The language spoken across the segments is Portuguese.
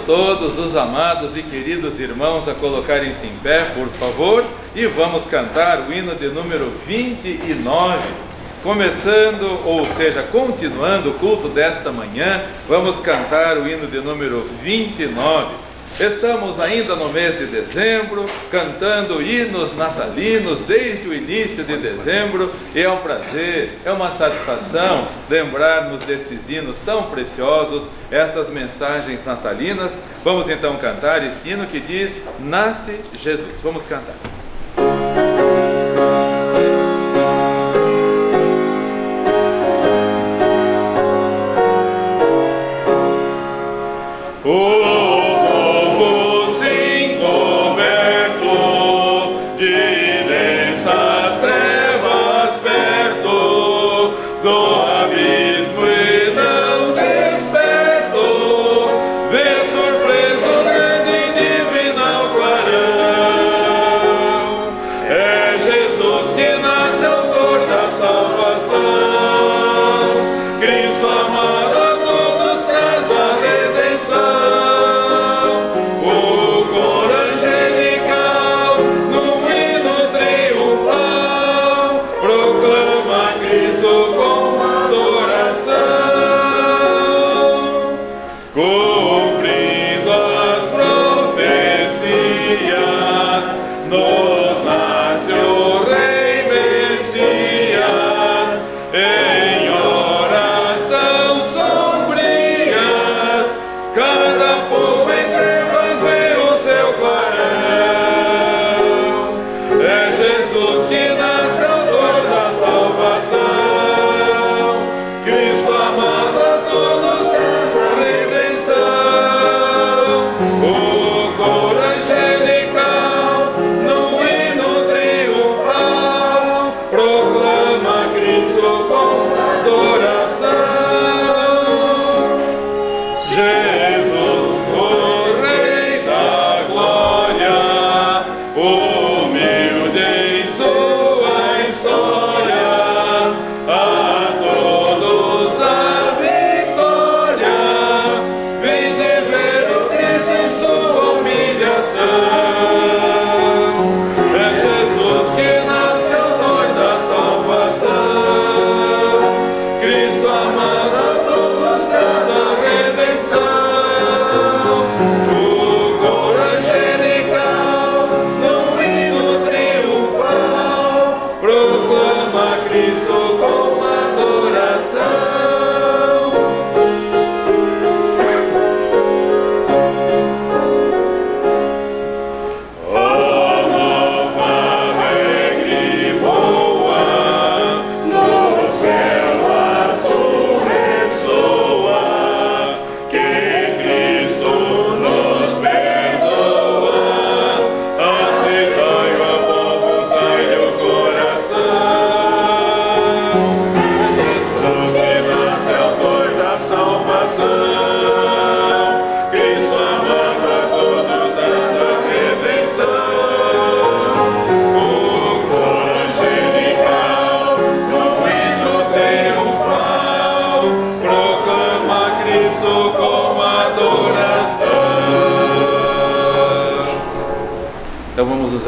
todos os amados e queridos irmãos a colocarem-se em pé, por favor, e vamos cantar o hino de número 29. Começando, ou seja, continuando o culto desta manhã, vamos cantar o hino de número 29. Estamos ainda no mês de dezembro, cantando hinos natalinos desde o início de dezembro, e é um prazer, é uma satisfação lembrarmos destes hinos tão preciosos, essas mensagens natalinas. Vamos então cantar esse hino que diz: Nasce Jesus. Vamos cantar.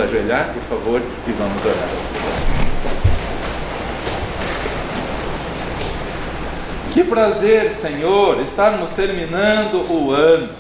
Ajoelhar, por favor, e vamos orar ao Senhor. Que prazer, Senhor, estarmos terminando o ano,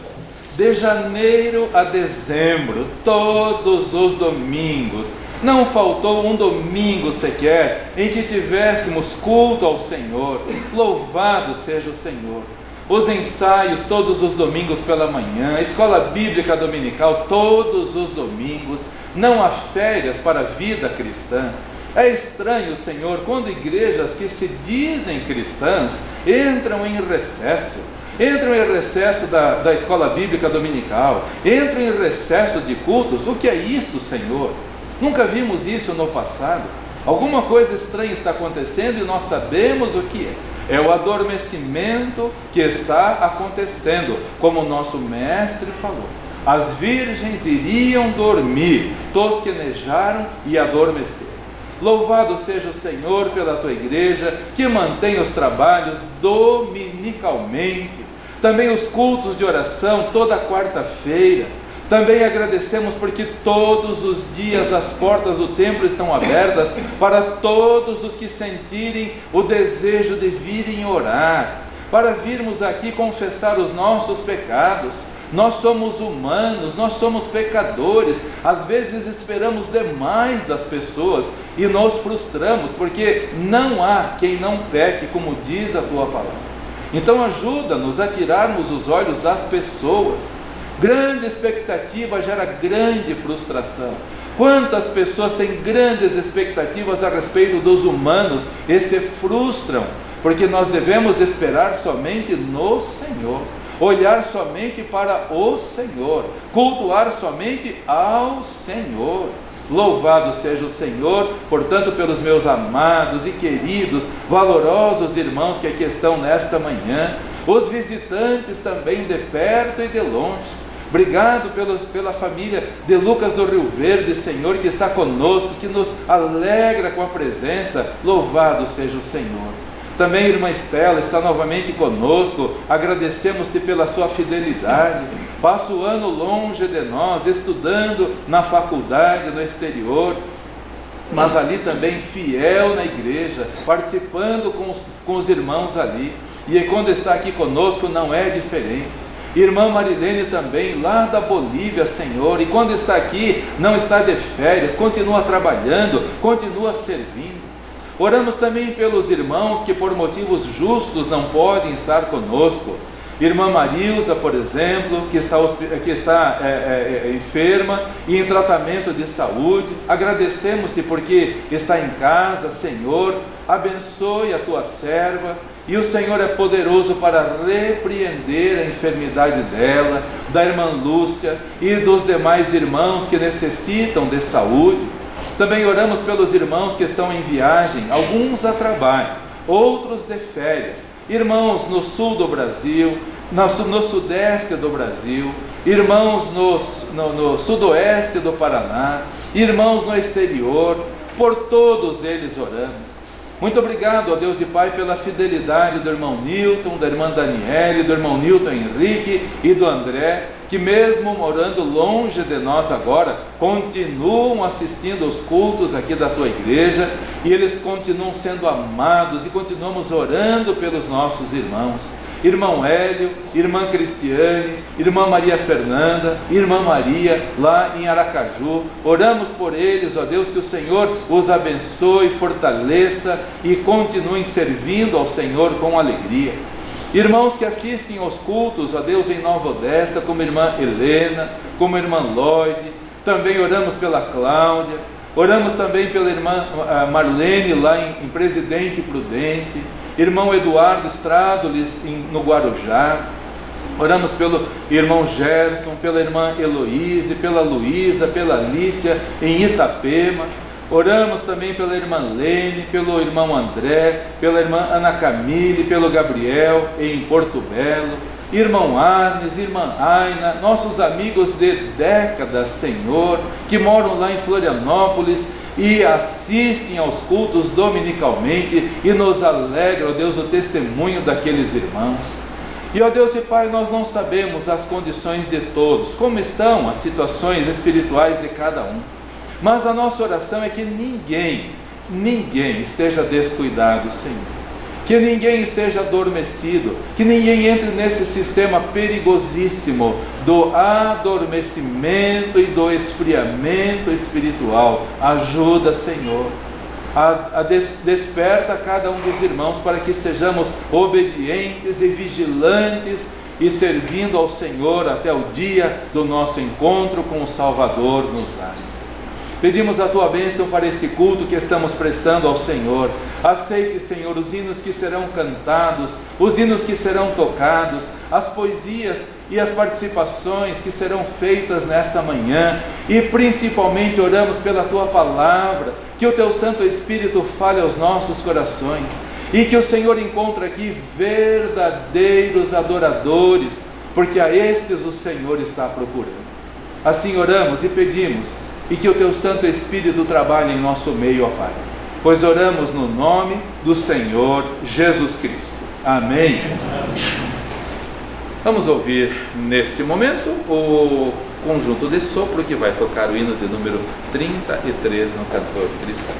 de janeiro a dezembro, todos os domingos. Não faltou um domingo sequer em que tivéssemos culto ao Senhor. Louvado seja o Senhor. Os ensaios todos os domingos pela manhã, a escola bíblica dominical todos os domingos. Não há férias para a vida cristã. É estranho, Senhor, quando igrejas que se dizem cristãs entram em recesso da escola bíblica dominical, entram em recesso de cultos. O que é isto, Senhor? Nunca vimos isso no passado. Alguma coisa estranha está acontecendo e nós sabemos o que é. É o adormecimento que está acontecendo, como o nosso mestre falou. As virgens iriam dormir, tosquenejaram e adormeceram. Louvado seja o Senhor pela tua igreja, que mantém os trabalhos dominicalmente. também os cultos de oração toda quarta-feira. Também agradecemos porque todos os dias as portas do templo estão abertas para todos os que sentirem o desejo de virem orar, para virmos aqui confessar os nossos pecados. Nós somos humanos, nós somos pecadores, às vezes esperamos demais das pessoas e nos frustramos, porque não há quem não peque, como diz a tua palavra. Então ajuda-nos a tirarmos os olhos das pessoas. Grande expectativa gera grande frustração. Quantas pessoas têm grandes expectativas a respeito dos humanos e se frustram, porque nós devemos esperar somente no Senhor, olhar somente para o Senhor, cultuar somente ao Senhor. Louvado seja o Senhor, portanto, pelos meus amados e queridos, valorosos irmãos que aqui estão nesta manhã, os visitantes também de perto e de longe. Obrigado pela família de Lucas do Rio Verde, Senhor, que está conosco, que nos alegra com a presença. Louvado seja o Senhor. Também a irmã Estela está novamente conosco, agradecemos-te pela sua fidelidade. Passa o ano longe de nós, estudando na faculdade, no exterior, mas ali também fiel na igreja, participando com os irmãos ali. E quando está aqui conosco não é diferente. Irmã Marilene também, lá da Bolívia, Senhor, e quando está aqui, não está de férias, continua trabalhando, continua servindo. Oramos também pelos irmãos que por motivos justos não podem estar conosco. Irmã Marilza, por exemplo, que está enferma e em tratamento de saúde. Agradecemos-te porque está em casa, Senhor. Abençoe a tua serva. E o Senhor é poderoso para repreender a enfermidade dela, da irmã Lúcia e dos demais irmãos que necessitam de saúde. Também oramos pelos irmãos que estão em viagem, alguns a trabalho, outros de férias. Irmãos no sul do Brasil, no sudeste do Brasil, irmãos no sudoeste do Paraná, irmãos no exterior, por todos eles oramos. Muito obrigado, ó Deus e Pai, pela fidelidade do irmão Newton, da irmã Daniele, do irmão Newton Henrique e do André, que mesmo morando longe de nós agora, continuam assistindo aos cultos aqui da tua igreja, e eles continuam sendo amados, e continuamos orando pelos nossos irmãos. Irmão Hélio, irmã Cristiane, irmã Maria Fernanda, irmã Maria, lá em Aracaju. Oramos por eles, ó Deus, que o Senhor os abençoe, fortaleça e continuem servindo ao Senhor com alegria. Irmãos que assistem aos cultos, ó Deus, em Nova Odessa, como a irmã Helena, como a irmã Lloyd. Também oramos pela Cláudia, oramos também pela irmã Marlene, lá em Presidente Prudente. Irmão Eduardo Estradolis no Guarujá. Oramos pelo irmão Gerson, pela irmã Heloíse, pela Luísa, pela Lícia em Itapema. Oramos também pela irmã Lene, pelo irmão André, pela irmã Ana Camille, pelo Gabriel em Porto Belo. Irmão Arnes, irmã Aina, nossos amigos de décadas, Senhor, que moram lá em Florianópolis e assistem aos cultos dominicalmente, e nos alegra, ó Deus, o testemunho daqueles irmãos. E, ó Deus e Pai, nós não sabemos as condições de todos, como estão as situações espirituais de cada um, mas a nossa oração é que ninguém esteja descuidado, Senhor, que ninguém esteja adormecido, que ninguém entre nesse sistema perigosíssimo do adormecimento e do esfriamento espiritual. Ajuda, Senhor, desperta cada um dos irmãos para que sejamos obedientes e vigilantes e servindo ao Senhor até o dia do nosso encontro com o Salvador nos ares. Pedimos a tua bênção para este culto que estamos prestando ao Senhor. Aceite, Senhor, os hinos que serão cantados, os hinos que serão tocados, as poesias e as participações que serão feitas nesta manhã, e principalmente oramos pela tua palavra, que o teu Santo Espírito fale aos nossos corações, e que o Senhor encontre aqui verdadeiros adoradores, porque a estes o Senhor está procurando. Assim oramos e pedimos, e que o teu Santo Espírito trabalhe em nosso meio, ó Pai, pois oramos no nome do Senhor Jesus Cristo. Amém. Vamos ouvir neste momento o conjunto de sopro que vai tocar o hino de número 33 no Cantor Cristão.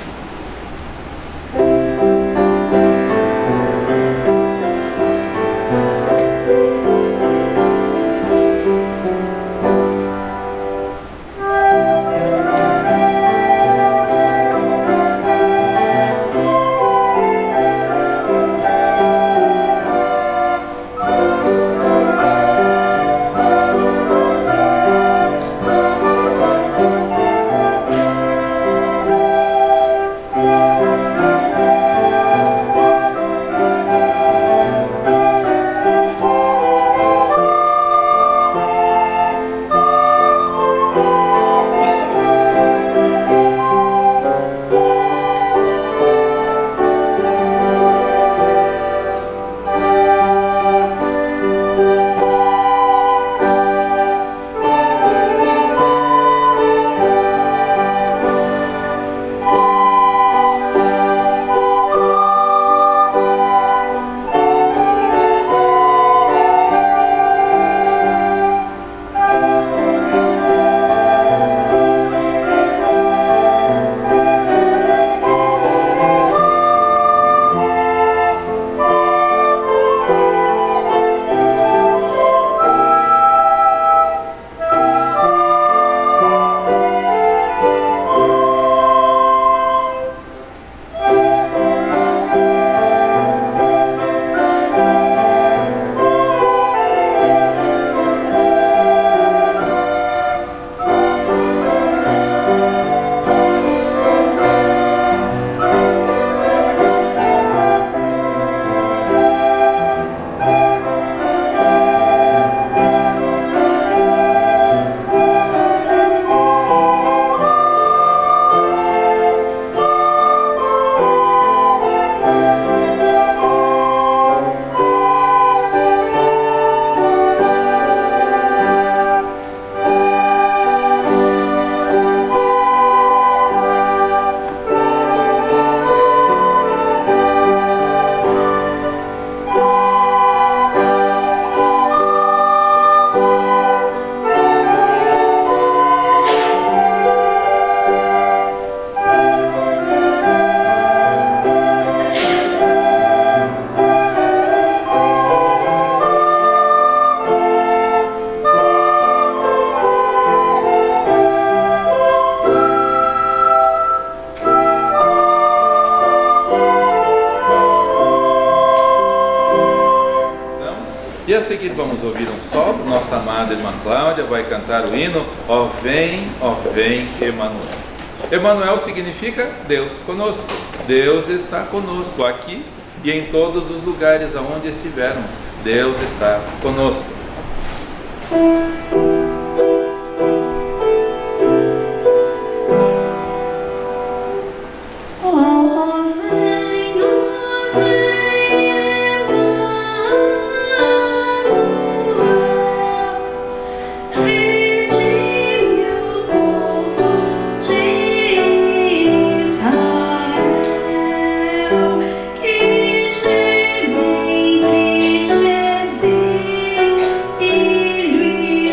E a seguir vamos ouvir um solo. Nossa amada irmã Cláudia vai cantar o hino Ó vem, Emanuel. Emanuel significa Deus conosco. Deus está conosco aqui e em todos os lugares aonde estivermos. Deus está conosco. Que geme, entristece, e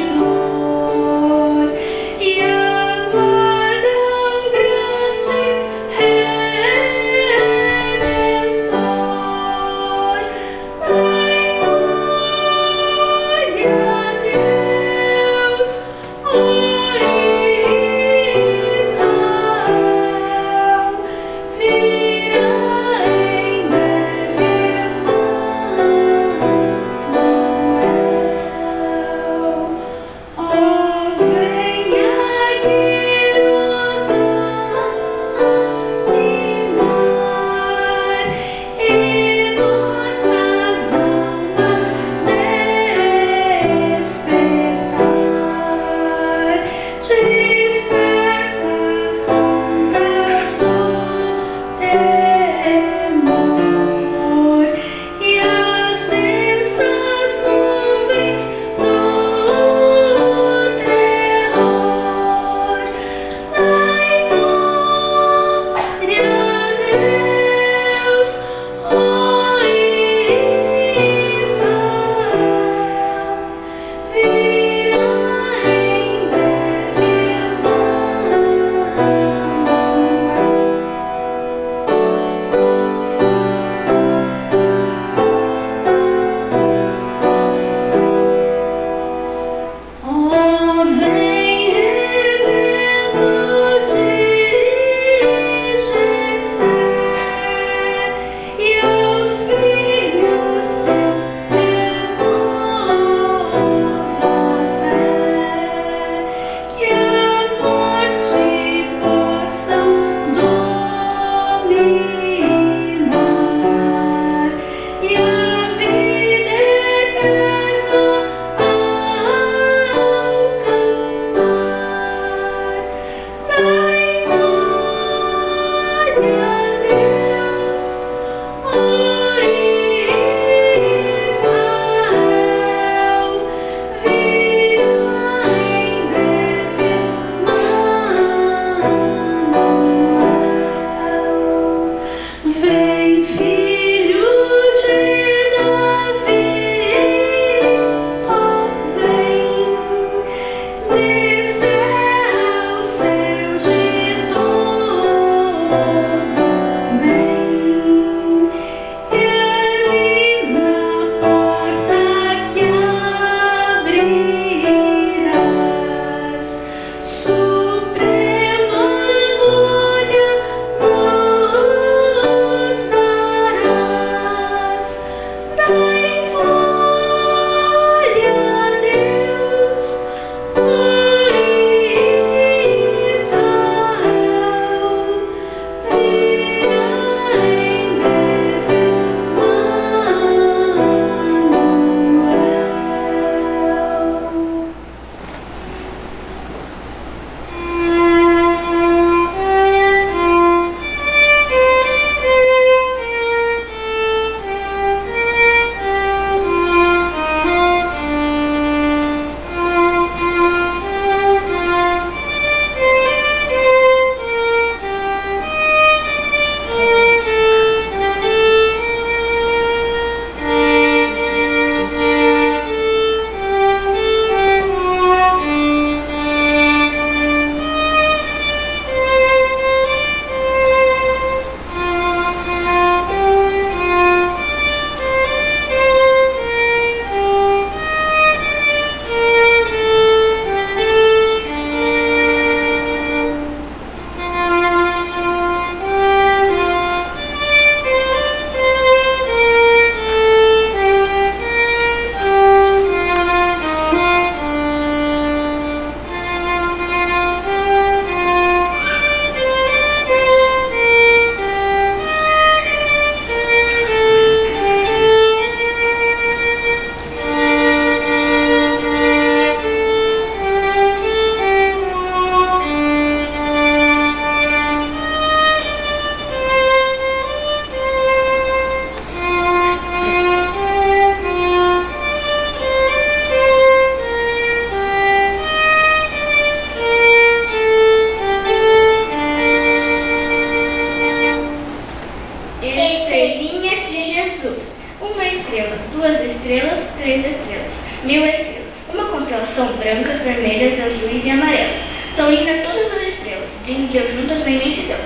estrelas, brilham juntas na imensidão.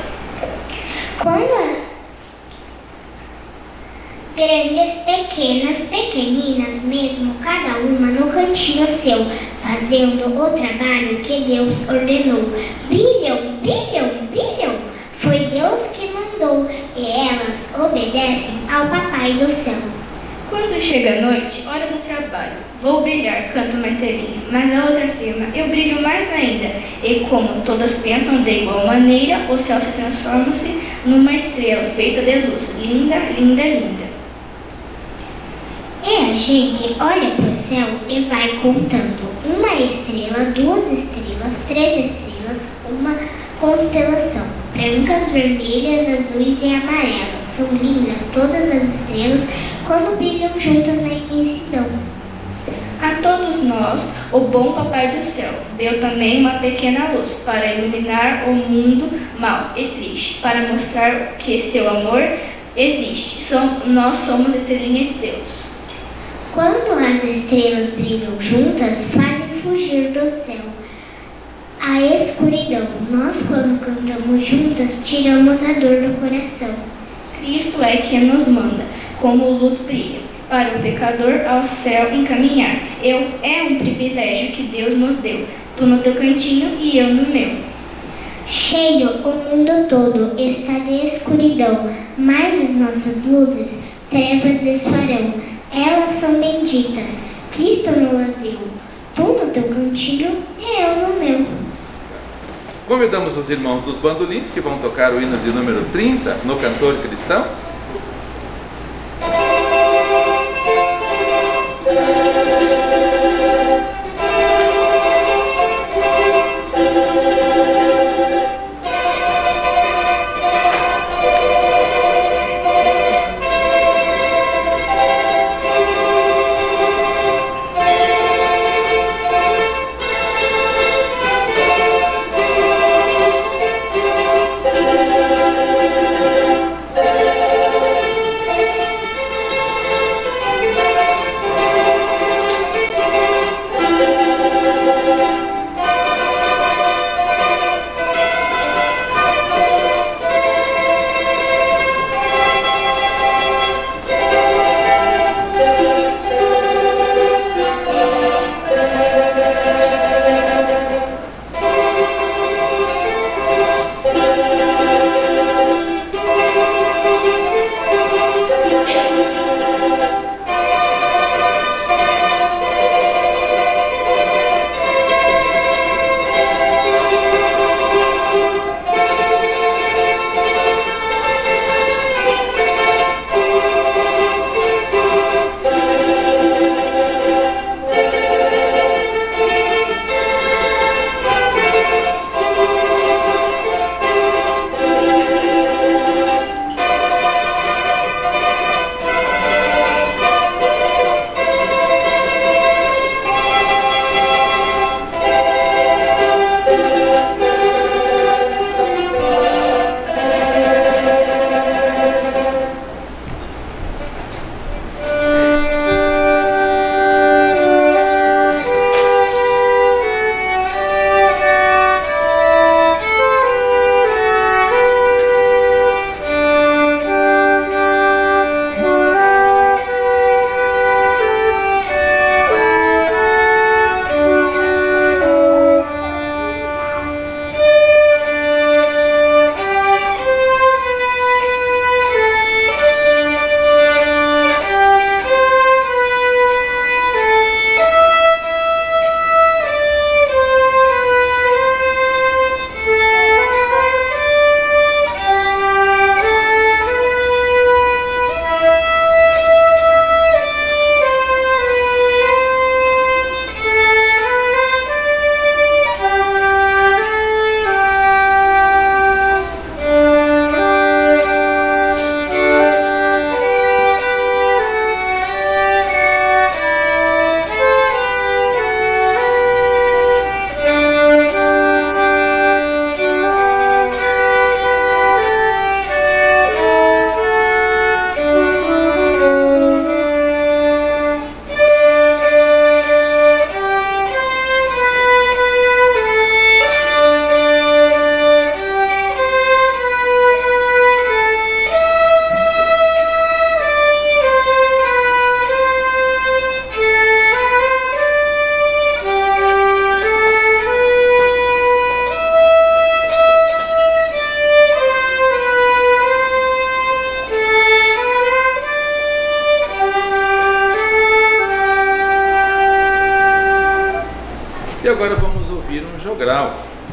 Quando grandes, pequenas, pequeninas mesmo, cada uma no cantinho seu, fazendo o trabalho que Deus ordenou. Brilham, brilham, brilham, foi Deus que mandou, e elas obedecem ao Papai do céu. Quando chega a noite, hora do trabalho, vou brilhar, canta uma estrelinha, mas a outra afirma, eu brilho mais ainda. E como todas pensam de igual maneira, o céu se transforma-se numa estrela feita de luz, linda, linda, linda. E a gente olha para o céu e vai contando. Uma estrela, duas estrelas, três estrelas, uma constelação. Brancas, vermelhas, azuis e amarelas. São lindas todas as estrelas quando brilham juntas na imensidão. A todos nós, o bom Papai do céu deu também uma pequena luz para iluminar o mundo mau e triste, para mostrar que seu amor existe. Nós somos estrelinhas de Deus. Quando as estrelas brilham juntas, fazem fugir do céu a escuridão. Nós, quando cantamos juntas, tiramos a dor do coração. Cristo é quem nos manda, como luz brilha, para o pecador ao céu encaminhar. É um privilégio que Deus nos deu, tu no teu cantinho e eu no meu. Cheio o mundo todo está de escuridão, mas as nossas luzes trevas desfarão. Elas são benditas, Cristo nos deu, tu no teu cantinho e eu no meu. Convidamos os irmãos dos bandolins que vão tocar o hino de número 30 no Cantor Cristão.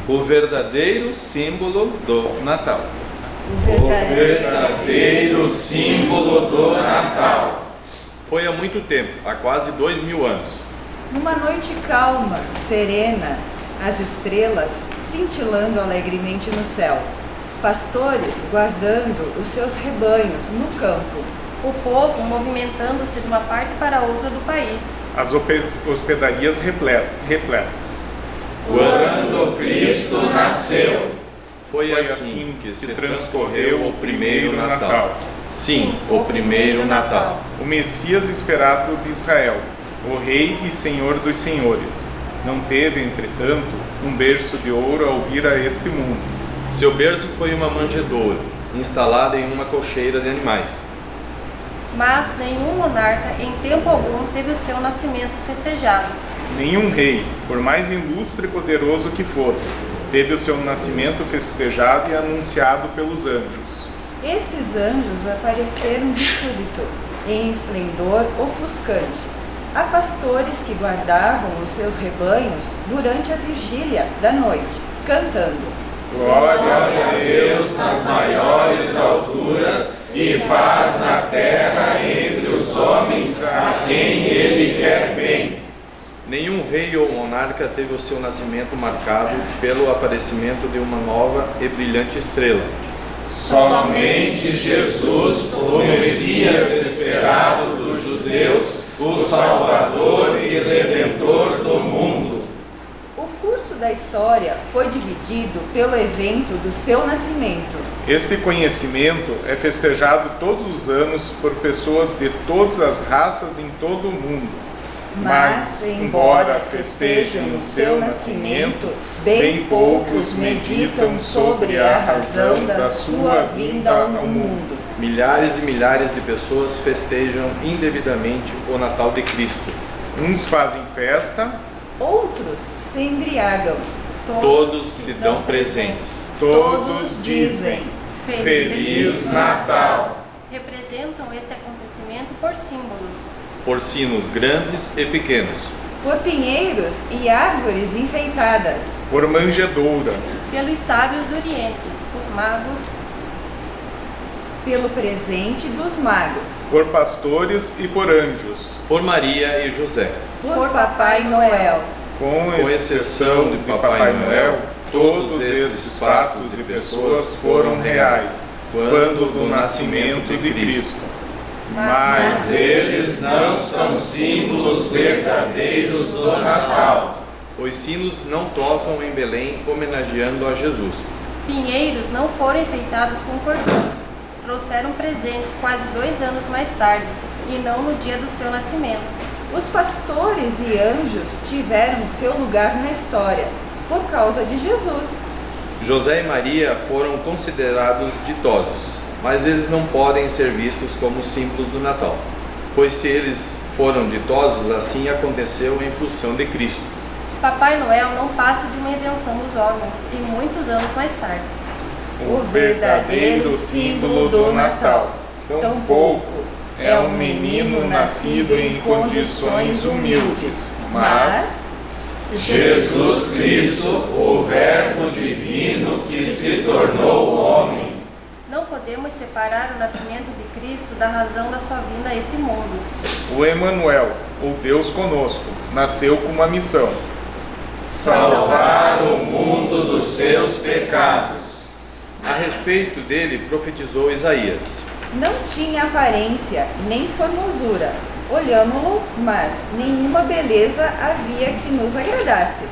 o verdadeiro símbolo do Natal. O verdadeiro símbolo do Natal. Foi há muito tempo, há quase 2000 anos. Numa noite calma, serena, as estrelas cintilando alegremente no céu, pastores guardando os seus rebanhos no campo, o povo movimentando-se de uma parte para outra do país, as hospedarias repletas. Quando Cristo nasceu, foi assim que se transcorreu o primeiro Natal. Sim, o primeiro Natal. O Messias esperado de Israel, o Rei e Senhor dos Senhores. Não teve, entretanto, um berço de ouro ao vir a este mundo. Seu berço foi uma manjedoura, instalada em uma cocheira de animais. Mas nenhum monarca em tempo algum teve o seu nascimento festejado. Nenhum rei, por mais ilustre e poderoso que fosse, teve o seu nascimento festejado e anunciado pelos anjos. Esses anjos apareceram de súbito, em esplendor ofuscante, a pastores que guardavam os seus rebanhos durante a vigília da noite, cantando: Glória a Deus nas maiores alturas e paz na terra entre os homens a quem Ele quer bem. Nenhum rei ou monarca teve o seu nascimento marcado pelo aparecimento de uma nova e brilhante estrela. Somente Jesus, o Messias esperado dos judeus, o Salvador e Redentor do mundo. O curso da história foi dividido pelo evento do seu nascimento. Este conhecimento é festejado todos os anos por pessoas de todas as raças em todo o mundo. Mas, embora festejem o seu nascimento, bem poucos meditam sobre a razão da sua vinda ao mundo. Milhares e milhares de pessoas festejam indevidamente o Natal de Cristo. Uns fazem festa, outros se embriagam. Todos se dão presentes. Todos dizem: Feliz Natal! Representam este acontecimento por símbolos. Por sinos grandes e pequenos. Por pinheiros e árvores enfeitadas. por manjedoura, pelos sábios do Oriente, os magos, pelo presente dos magos, por pastores e por anjos, por Maria e José. por Papai Noel. com exceção de Papai Noel, todos esses fatos e pessoas foram reais, quando do nascimento de Cristo. Mas eles não são símbolos verdadeiros do Natal. Os sinos não tocam em Belém homenageando a Jesus. pinheiros não foram enfeitados com cordões. Trouxeram presentes quase 2 anos mais tarde, e não no dia do seu nascimento. Os pastores e anjos tiveram seu lugar na história, por causa de Jesus. José e Maria foram considerados ditosos, mas eles não podem ser vistos como símbolos do Natal, pois se eles foram ditosos, assim aconteceu em função de Cristo. Papai Noel não passa de uma invenção dos homens, e muitos anos mais tarde. O verdadeiro símbolo do Natal, tampouco é um menino nascido em condições humildes, mas Jesus Cristo, o Verbo divino que se tornou homem. Não podemos separar o nascimento de Cristo da razão da sua vinda a este mundo. O Emanuel, ou Deus conosco, nasceu com uma missão: Salvar o mundo dos seus pecados. A respeito dele profetizou Isaías. não tinha aparência nem formosura. Olhámo-lo, mas nenhuma beleza havia que nos agradasse.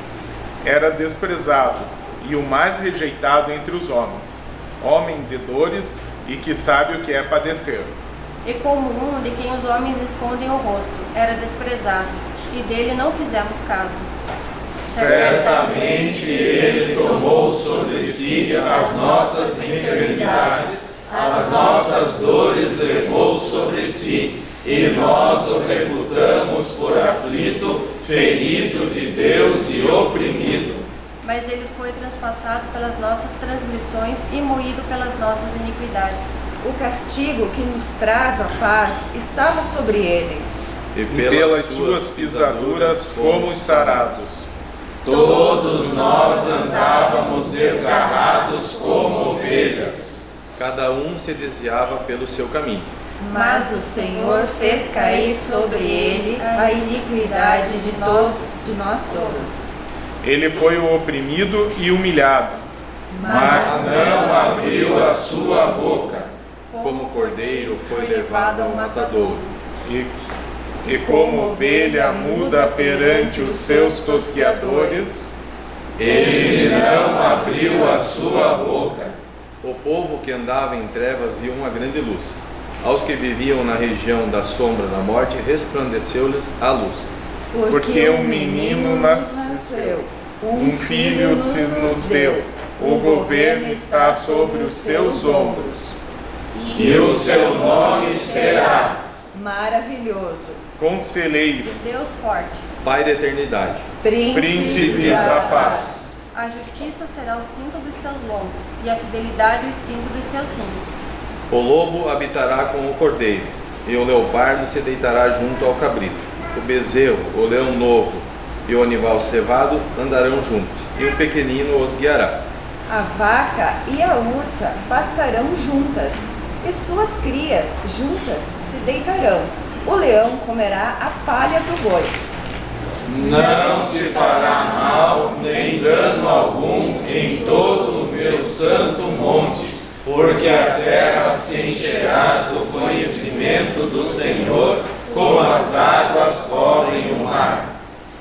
Era desprezado e o mais rejeitado entre os homens, homem de dores e que sabe o que é padecer. E como um de quem os homens escondem o rosto, era desprezado, e dele não fizemos caso. Certamente Ele tomou sobre si as nossas enfermidades, as nossas dores levou sobre si, e nós o reputamos por aflito, ferido de Deus e oprimido. Mas ele foi transpassado pelas nossas transgressões e moído pelas nossas iniquidades. O castigo que nos traz a paz estava sobre ele. E pelas suas pisaduras fomos sarados. Todos nós andávamos desgarrados como ovelhas. Cada um se desviava pelo seu caminho. Mas o Senhor fez cair sobre ele a iniquidade de nós todos. Ele foi o oprimido e humilhado, Mas não abriu a sua boca. Como cordeiro foi levado ao matadouro. e como ovelha muda perante os seus tosqueadores, Ele não abriu a sua boca. O povo que andava em trevas viu uma grande luz. Aos que viviam na região da sombra da morte, resplandeceu-lhes a luz. porque um menino nasceu, um filho se nos deu, o governo está sobre os seus ombros. E o seu nome será Maravilhoso, Conselheiro, Deus forte. Pai da eternidade. Príncipe da paz. A justiça será o cinto dos seus lombos, e a fidelidade o cinto dos seus rins. O lobo habitará com o cordeiro, e o leopardo se deitará junto ao cabrito. O bezerro, o leão novo e o animal cevado andarão juntos, e o pequenino os guiará. a vaca e a ursa pastarão juntas, e suas crias juntas se deitarão. O leão comerá a palha do boi. Não se fará mal nem dano algum em todo o meu santo monte, porque a terra se encherá do conhecimento do Senhor, como as águas cobrem o mar.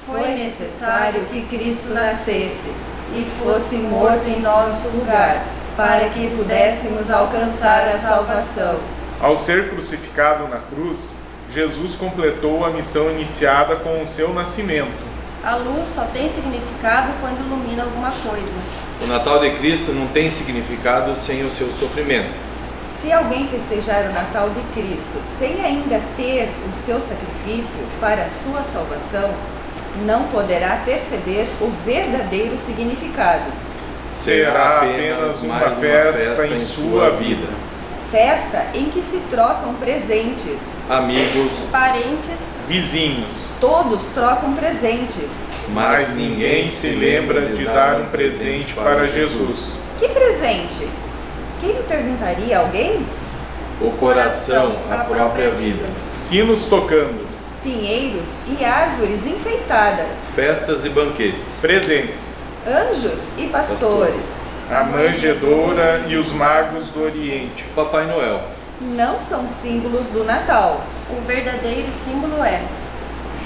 Foi necessário que Cristo nascesse e fosse morto em nosso lugar, para que pudéssemos alcançar a salvação. Ao ser crucificado na cruz, Jesus completou a missão iniciada com o seu nascimento. A luz só tem significado quando ilumina alguma coisa. O Natal de Cristo não tem significado sem o seu sofrimento. Se alguém festejar o Natal de Cristo sem ainda ter o seu sacrifício para a sua salvação, não poderá perceber o verdadeiro significado. Será apenas uma festa em sua vida. Festa em que se trocam presentes. Amigos, Parentes, Vizinhos, Todos trocam presentes. mas ninguém se lembra de dar um presente para Jesus. Que presente? Quem me perguntaria? Alguém? o coração, a própria vida. Sinos tocando, Pinheiros e árvores enfeitadas. Festas e banquetes. presentes, Anjos e pastores. a manjedoura e os magos do Oriente. Papai Noel. Não são símbolos do Natal. o verdadeiro símbolo é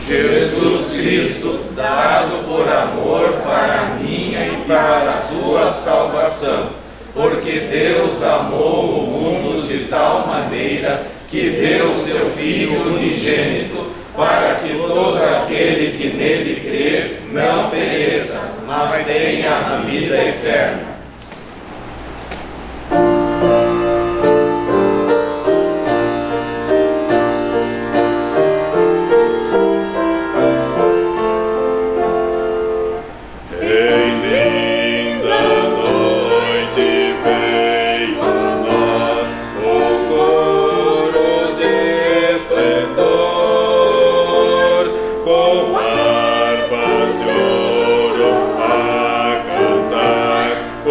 Jesus Cristo, dado por amor para a minha e para a tua salvação, porque Deus amou o mundo de tal maneira que deu seu Filho unigênito, para que todo aquele que nele crer não pereça, mas tenha a vida eterna. Com harpas de ouro a cantar,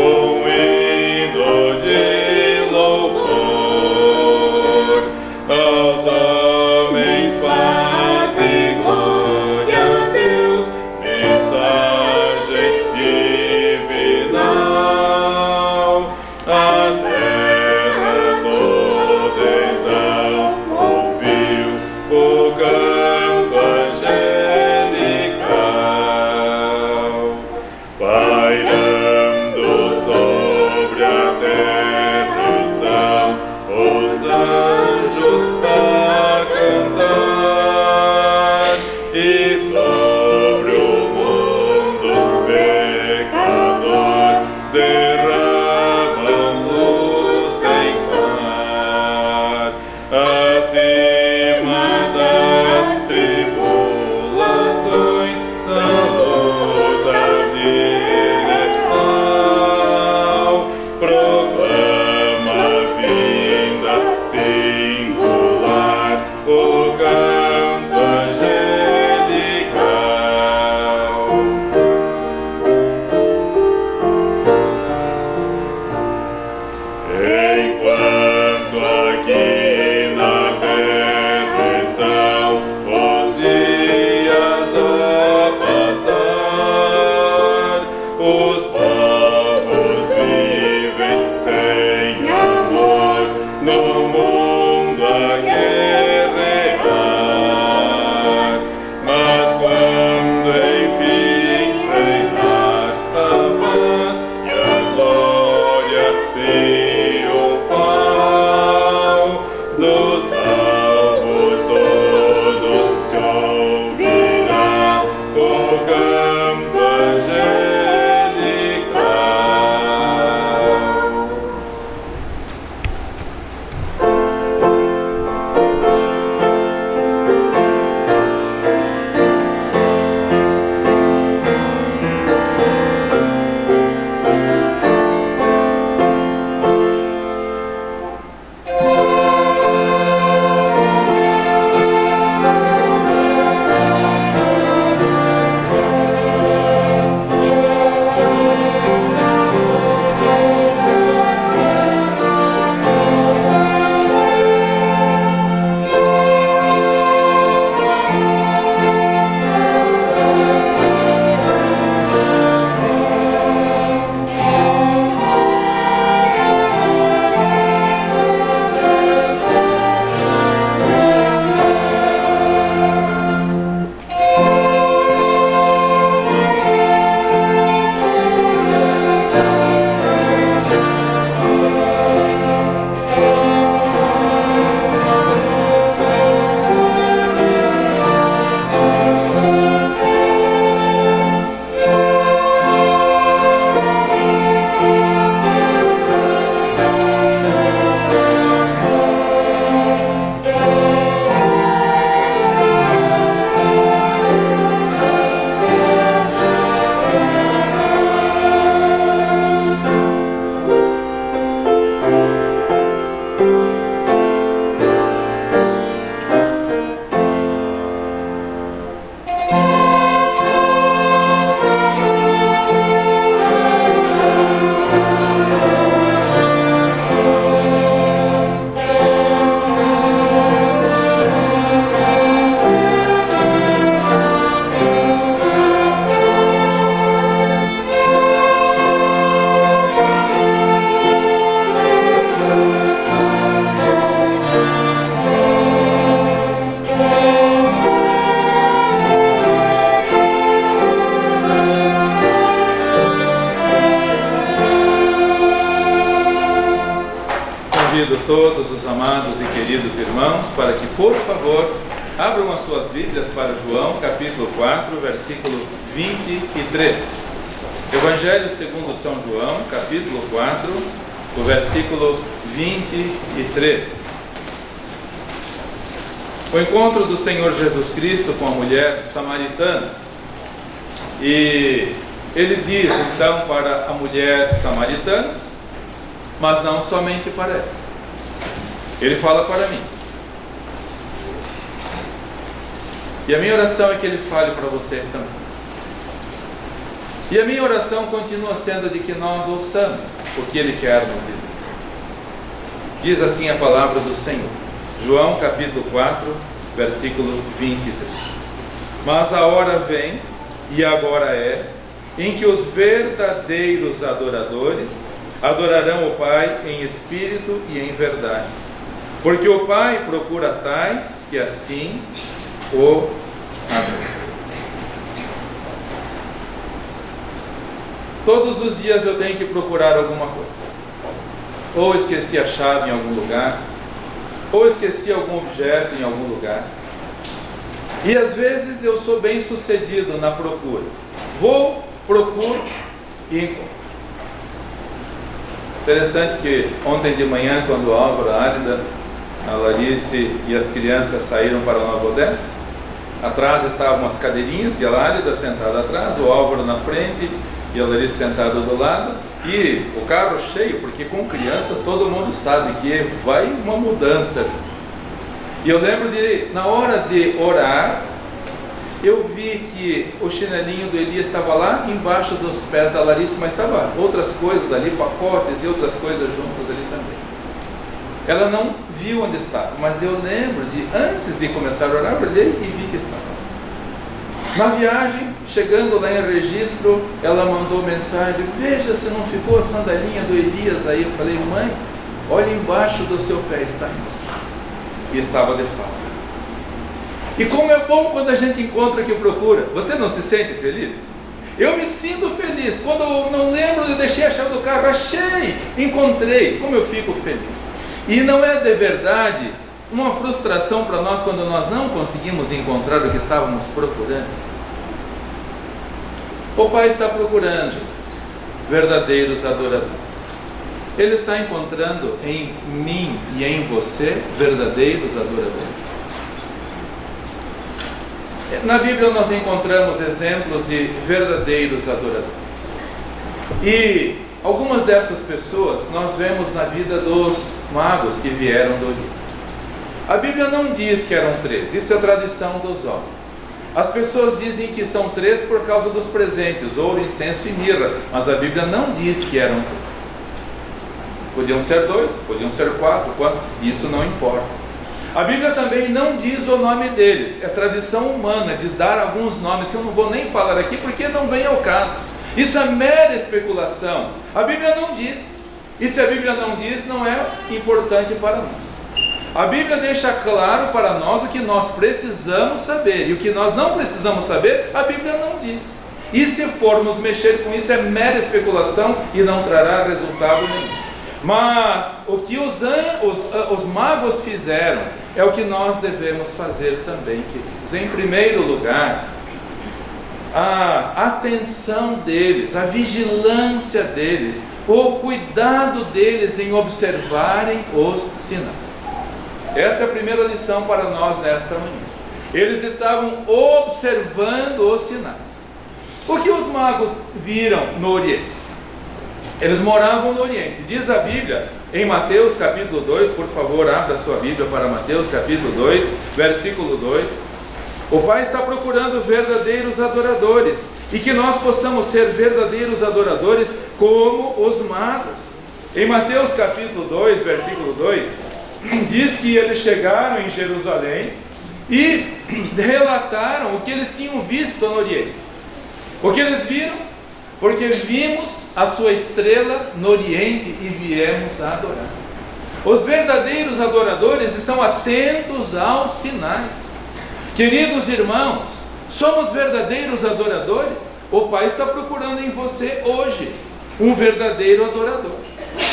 Convido todos os amados e queridos irmãos para que, por favor, abram as suas Bíblias para João, capítulo 4, versículo 23. Evangelho segundo São João, capítulo 4, o versículo 23. O encontro do Senhor Jesus Cristo com a mulher samaritana. E ele diz então para a mulher samaritana, mas não somente para ela. Ele fala para mim. E a minha oração é que ele fale para você também. E a minha oração continua sendo de que nós ouçamos o que ele quer nos dizer. Diz assim a palavra do Senhor. João capítulo 4, versículo 23. Mas a hora vem, e agora é, em que os verdadeiros adoradores adorarão o Pai em espírito e em verdade. Porque o Pai procura tais que assim o adorem. Todos os dias eu tenho que procurar alguma coisa. Ou esqueci a chave em algum lugar, ou esqueci algum objeto em algum lugar. E às vezes eu sou bem sucedido na procura. Vou, procuro e encontro. Interessante que ontem de manhã, quando o Álvaro, a Álida, a Larice e as crianças saíram para a Nova Odessa, atrás estavam as cadeirinhas e a Álida sentada atrás, o Álvaro na frente e a Larice sentada do lado, e o carro cheio, porque com crianças todo mundo sabe que vai uma mudança. E eu lembro de, na hora de orar, eu vi que o chinelinho do Elias estava lá embaixo dos pés da Larice, mas estava outras coisas ali, pacotes e outras coisas juntas ali também. Ela não viu onde estava, mas eu lembro de, antes de começar a orar, eu olhei e vi que estava. Na viagem, chegando lá em Registro, ela mandou mensagem: veja se não ficou a sandalinha do Elias aí. Eu falei: mãe, olha embaixo do seu pé, está embaixo. E estava de fato. E como é bom quando a gente encontra o que procura. Você não se sente feliz? Eu me sinto feliz. Quando eu não lembro, eu deixei a chave do carro, achei, encontrei. Como eu fico feliz. E não é de verdade uma frustração para nós quando nós não conseguimos encontrar o que estávamos procurando? O Pai está procurando verdadeiros adoradores. Ele está encontrando em mim e em você verdadeiros adoradores. Na Bíblia nós encontramos exemplos de verdadeiros adoradores. E algumas dessas pessoas nós vemos na vida dos magos que vieram do Oriente. A Bíblia não diz que eram 3, isso é tradição dos homens. As pessoas dizem que são 3 por causa dos presentes, ouro, incenso e mirra, mas a Bíblia não diz que eram 3. Podiam ser 2, podiam ser 4, quantos? Isso não importa. A Bíblia também não diz o nome deles, é tradição humana de dar alguns nomes que eu não vou nem falar aqui porque não vem ao caso. Isso é mera especulação. A Bíblia não diz, e se a Bíblia não diz, não é importante para nós. A Bíblia deixa claro para nós o que nós precisamos saber, e o que nós não precisamos saber, a Bíblia não diz. E se formos mexer com isso, é mera especulação e não trará resultado nenhum. Mas o que os magos fizeram é o que nós devemos fazer também, queridos. Em primeiro lugar, a atenção deles, a vigilância deles, o cuidado deles em observarem os sinais. Essa é a primeira lição para nós nesta manhã. Eles estavam observando os sinais. O que os magos viram no Oriente? Eles moravam no Oriente. Diz a Bíblia, em Mateus capítulo 2, por favor, abra a sua Bíblia para Mateus capítulo 2, versículo 2. O Pai está procurando verdadeiros adoradores, e que nós possamos ser verdadeiros adoradores como os magos. Em Mateus capítulo 2, versículo 2, diz que eles chegaram em Jerusalém e relataram o que eles tinham visto no Oriente. O que eles viram? Porque vimos a sua estrela no Oriente e viemos a adorar. Os verdadeiros adoradores estão atentos aos sinais. Queridos irmãos, somos verdadeiros adoradores? O Pai está procurando em você hoje um verdadeiro adorador.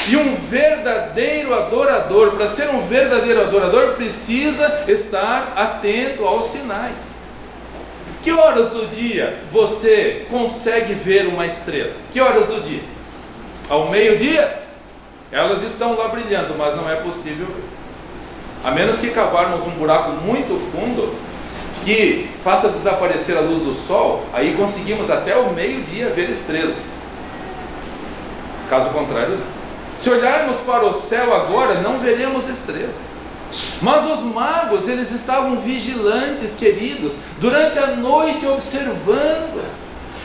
E um verdadeiro adorador, para ser um verdadeiro adorador, precisa estar atento aos sinais. Que horas do dia você consegue ver uma estrela? Que horas do dia? Ao meio-dia? Elas estão lá brilhando, mas não é possível ver. A menos que cavarmos um buraco muito fundo, que faça desaparecer a luz do sol, aí conseguimos até o meio-dia ver estrelas. Caso contrário, não. Se olharmos para o céu agora, não veremos estrelas. Mas os magos, eles estavam vigilantes, queridos, durante a noite observando.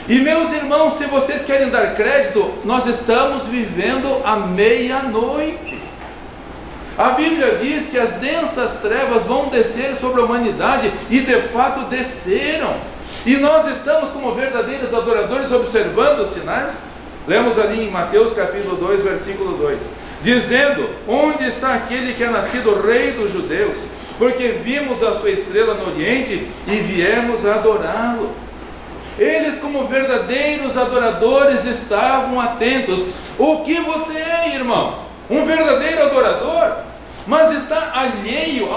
E meus irmãos, se vocês querem dar crédito, nós estamos vivendo a meia-noite. A Bíblia diz que as densas trevas vão descer sobre a humanidade, e de fato desceram. E nós estamos como verdadeiros adoradores observando os sinais. Lemos ali em Mateus capítulo 2, versículo 2, dizendo: onde está aquele que é nascido rei dos judeus? Porque vimos a sua estrela no oriente e viemos adorá-lo. Eles, como verdadeiros adoradores, estavam atentos. O que você é, irmão? Um verdadeiro adorador? Mas está alheio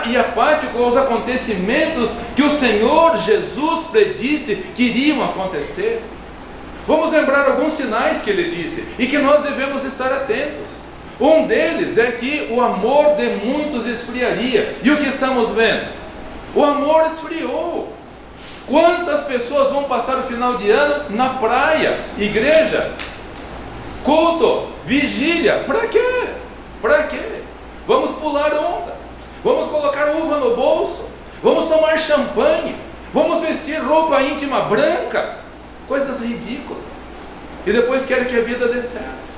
e apático aos acontecimentos que o Senhor Jesus predisse que iriam acontecer? Vamos lembrar alguns sinais que ele disse e que nós devemos estar atentos. Um deles é que o amor de muitos esfriaria. E o que estamos vendo? O amor esfriou. Quantas pessoas vão passar o final de ano na praia, igreja, culto, vigília? Para quê? Para quê? Vamos pular onda, vamos colocar uva no bolso, vamos tomar champanhe, vamos vestir roupa íntima branca, coisas ridículas. E depois querem que a vida dê certo.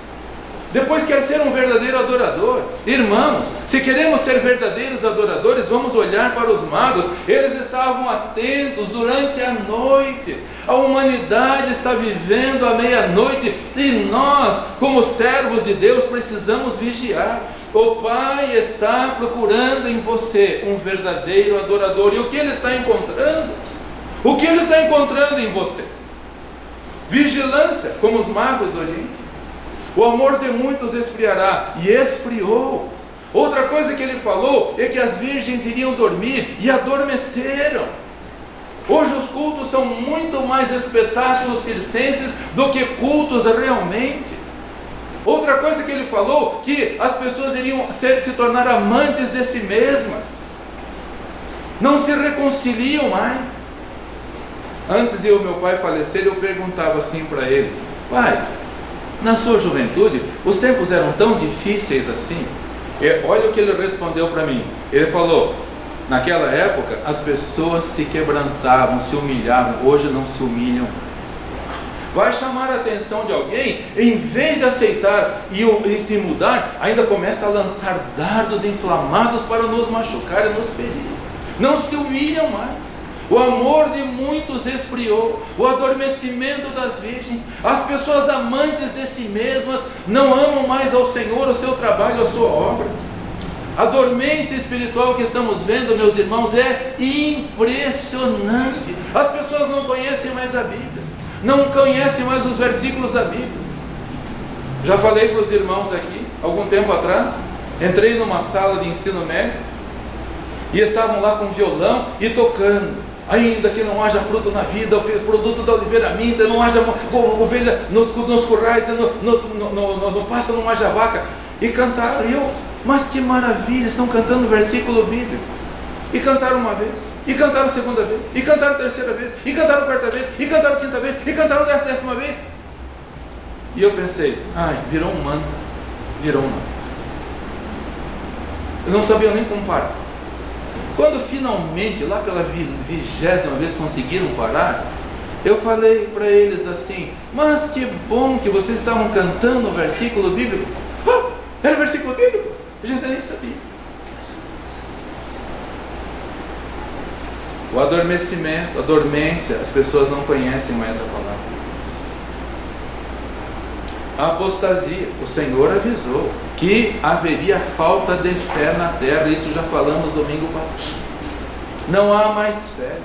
Depois quer ser um verdadeiro adorador. Irmãos, se queremos ser verdadeiros adoradores, vamos olhar para os magos. Eles estavam atentos durante a noite. A humanidade está vivendo a meia-noite, e nós, como servos de Deus, precisamos vigiar. O Pai está procurando em você um verdadeiro adorador. E o que Ele está encontrando? O que Ele está encontrando em você? Vigilância, como os magos do Oriente. O amor de muitos esfriará, e esfriou. Outra coisa que ele falou é que as virgens iriam dormir, e adormeceram. Hoje os cultos são muito mais espetáculos circenses do que cultos realmente. Outra coisa que ele falou, que as pessoas iriam se tornar amantes de si mesmas, não se reconciliam mais. Antes de o meu pai falecer, eu perguntava assim para ele: pai, na sua juventude, os tempos eram tão difíceis assim? E olha o que ele respondeu para mim. Ele falou: naquela época as pessoas se quebrantavam, se humilhavam. Hoje não se humilham. Vai chamar a atenção de alguém, em vez de aceitar e se mudar, ainda começa a lançar dardos inflamados para nos machucar e nos ferir. Não se humilham mais. O amor de muitos esfriou, o adormecimento das virgens, as pessoas amantes de si mesmas não amam mais ao Senhor, o seu trabalho, a sua obra. A dormência espiritual que estamos vendo, meus irmãos, é impressionante. As pessoas não conhecem mais a Bíblia, não conhecem mais os versículos da Bíblia. Já falei para os irmãos aqui, algum tempo atrás, entrei numa sala de ensino médio e estavam lá com violão e tocando. Ainda que não haja fruto na vida, o produto da oliveira minta, não haja ovelha nos currais, no pasto não haja vaca. E cantaram, e eu, mas que maravilha, estão cantando o versículo bíblico. E cantaram uma vez, e cantaram segunda vez, e cantaram terceira vez, e cantaram quarta vez, e cantaram quinta vez, e cantaram 10ª vez. E eu pensei, virou um mantra, virou um mantra. Eu não sabia nem como parar. Quando finalmente, lá pela 20ª vez, conseguiram parar, eu falei para eles assim: mas que bom que vocês estavam cantando o versículo bíblico. Era o versículo bíblico? A gente nem sabia. O adormecimento, a dormência, as pessoas não conhecem mais a palavra de Deus. A apostasia, o Senhor avisou que haveria falta de fé na terra. Isso já falamos domingo passado. Não há mais fé.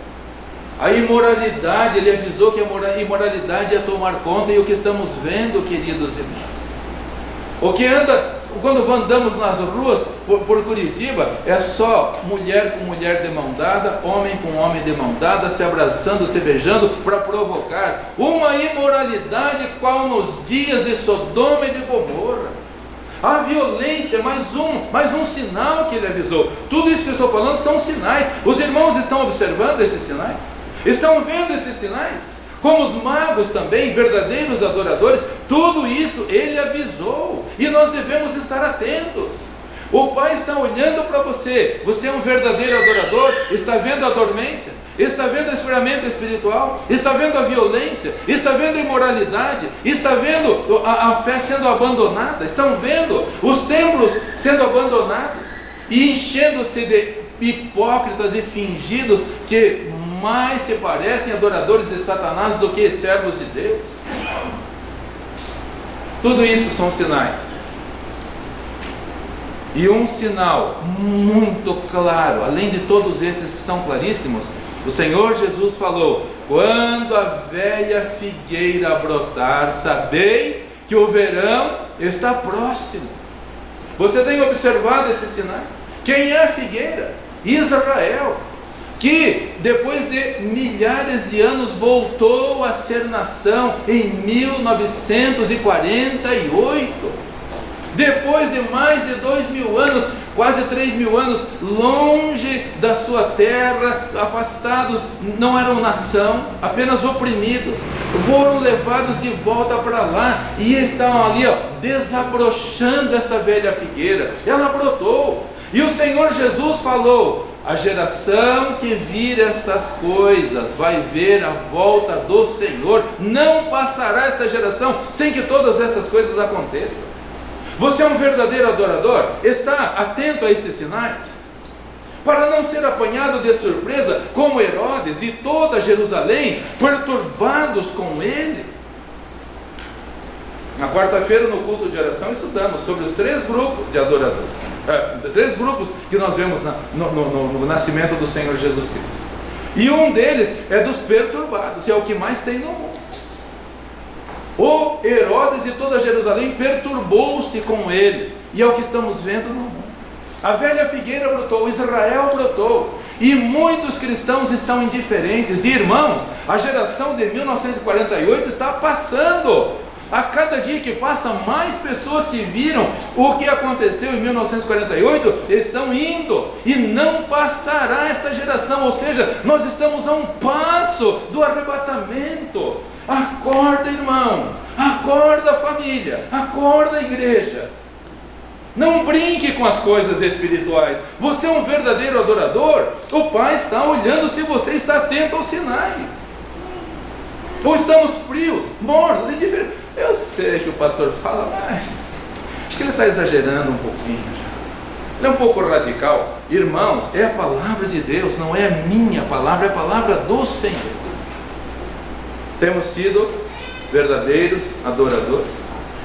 A imoralidade, ele avisou que a imoralidade ia tomar conta, e o que estamos vendo, queridos irmãos? O que anda, quando andamos nas ruas por Curitiba, é só mulher com mulher de mão dada, homem com homem de mão dada, se abraçando, se beijando, para provocar uma imoralidade qual nos dias de Sodoma e de Gomorra. A violência, mais um sinal que ele avisou. Tudo isso que eu estou falando são sinais. Os irmãos estão observando esses sinais? Estão vendo esses sinais? Como os magos também, verdadeiros adoradores, tudo isso ele avisou, e nós devemos estar atentos. O Pai está olhando para você. Você é um verdadeiro adorador? Está vendo a dormência? Está vendo a esfriamento espiritual? Está vendo a violência? Está vendo a imoralidade? Está vendo a fé sendo abandonada? Estão vendo os templos sendo abandonados e enchendo-se de hipócritas e fingidos que mais se parecem adoradores de Satanás do que servos de Deus? Tudo isso são sinais. E um sinal muito claro, além de todos esses que são claríssimos, o Senhor Jesus falou: quando a velha figueira brotar, sabei que o verão está próximo. Você tem observado esses sinais? Quem é a figueira? Israel, que depois de milhares de anos voltou a ser nação em 1948. Depois de mais de 2.000 anos, quase 3.000 anos, longe da sua terra, afastados, não eram nação, apenas oprimidos, foram levados de volta para lá, e estavam ali, desabrochando esta velha figueira. Ela brotou, e o Senhor Jesus falou: a geração que vir estas coisas vai ver a volta do Senhor. Não passará esta geração sem que todas essas coisas aconteçam. Você é um verdadeiro adorador? Está atento a esses sinais? Para não ser apanhado de surpresa, como Herodes e toda Jerusalém, perturbados com ele. Na quarta-feira, no culto de oração, estudamos sobre os 3 grupos de adoradores. 3 grupos que nós vemos no nascimento do Senhor Jesus Cristo. E um deles é dos perturbados, e é o que mais tem no mundo. O Herodes e toda Jerusalém perturbou-se com ele, e é o que estamos vendo no mundo. A velha figueira brotou, Israel brotou, e muitos cristãos estão indiferentes. E irmãos, a geração de 1948 está passando. A cada dia que passa, mais pessoas que viram o que aconteceu em 1948 estão indo, e não passará esta geração. Ou seja, nós estamos a um passo do arrebatamento. Acorda, irmão, acorda, família, acorda, igreja. Não brinque com as coisas espirituais. Você é um verdadeiro adorador? O Pai está olhando se você está atento aos sinais. Ou estamos frios, mornos, indiferentes. Eu sei que o pastor fala, mas acho que ele está exagerando um pouquinho já. Ele é um pouco radical. Irmãos, é a palavra de Deus, não é a minha palavra, é a palavra do Senhor. Temos sido verdadeiros adoradores?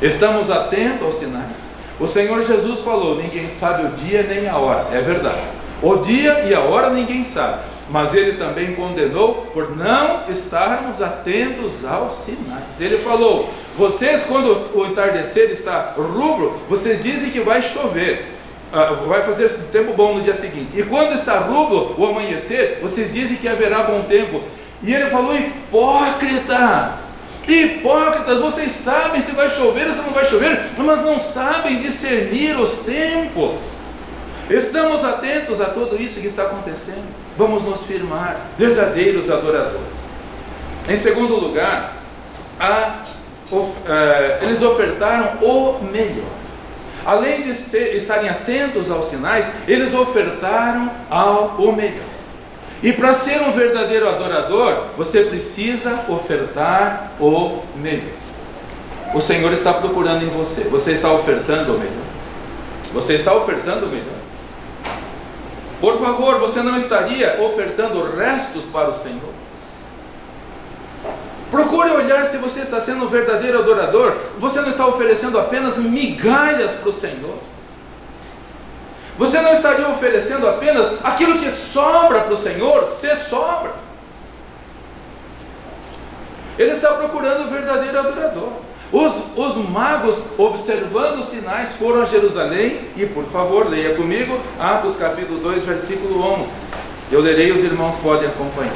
Estamos atentos aos sinais? O Senhor Jesus falou: ninguém sabe o dia nem a hora. É verdade. O dia e a hora ninguém sabe. Mas ele também condenou por não estarmos atentos aos sinais. Ele falou: vocês, quando o entardecer está rubro, vocês dizem que vai chover, vai fazer tempo bom no dia seguinte. E quando está rubro o amanhecer, vocês dizem que haverá bom tempo. E ele falou: hipócritas, hipócritas, vocês sabem se vai chover ou se não vai chover, mas não sabem discernir os tempos. Estamos atentos a tudo isso que está acontecendo? Vamos nos firmar verdadeiros adoradores. Em segundo lugar, eles ofertaram o melhor. Além de estarem atentos aos sinais, eles ofertaram o melhor. E para ser um verdadeiro adorador, você precisa ofertar o melhor. O Senhor está procurando em você. Você está ofertando o melhor? Você está ofertando o melhor? Por favor, você não estaria ofertando restos para o Senhor? Procure olhar se você está sendo um verdadeiro adorador. Você não está oferecendo apenas migalhas para o Senhor. Você não estaria oferecendo apenas aquilo que sobra para o Senhor, se sobra. Ele está procurando o verdadeiro adorador. Os magos, observando os sinais, foram a Jerusalém, e por favor, leia comigo, Atos capítulo 2, versículo 11. Eu lerei, os irmãos podem acompanhar.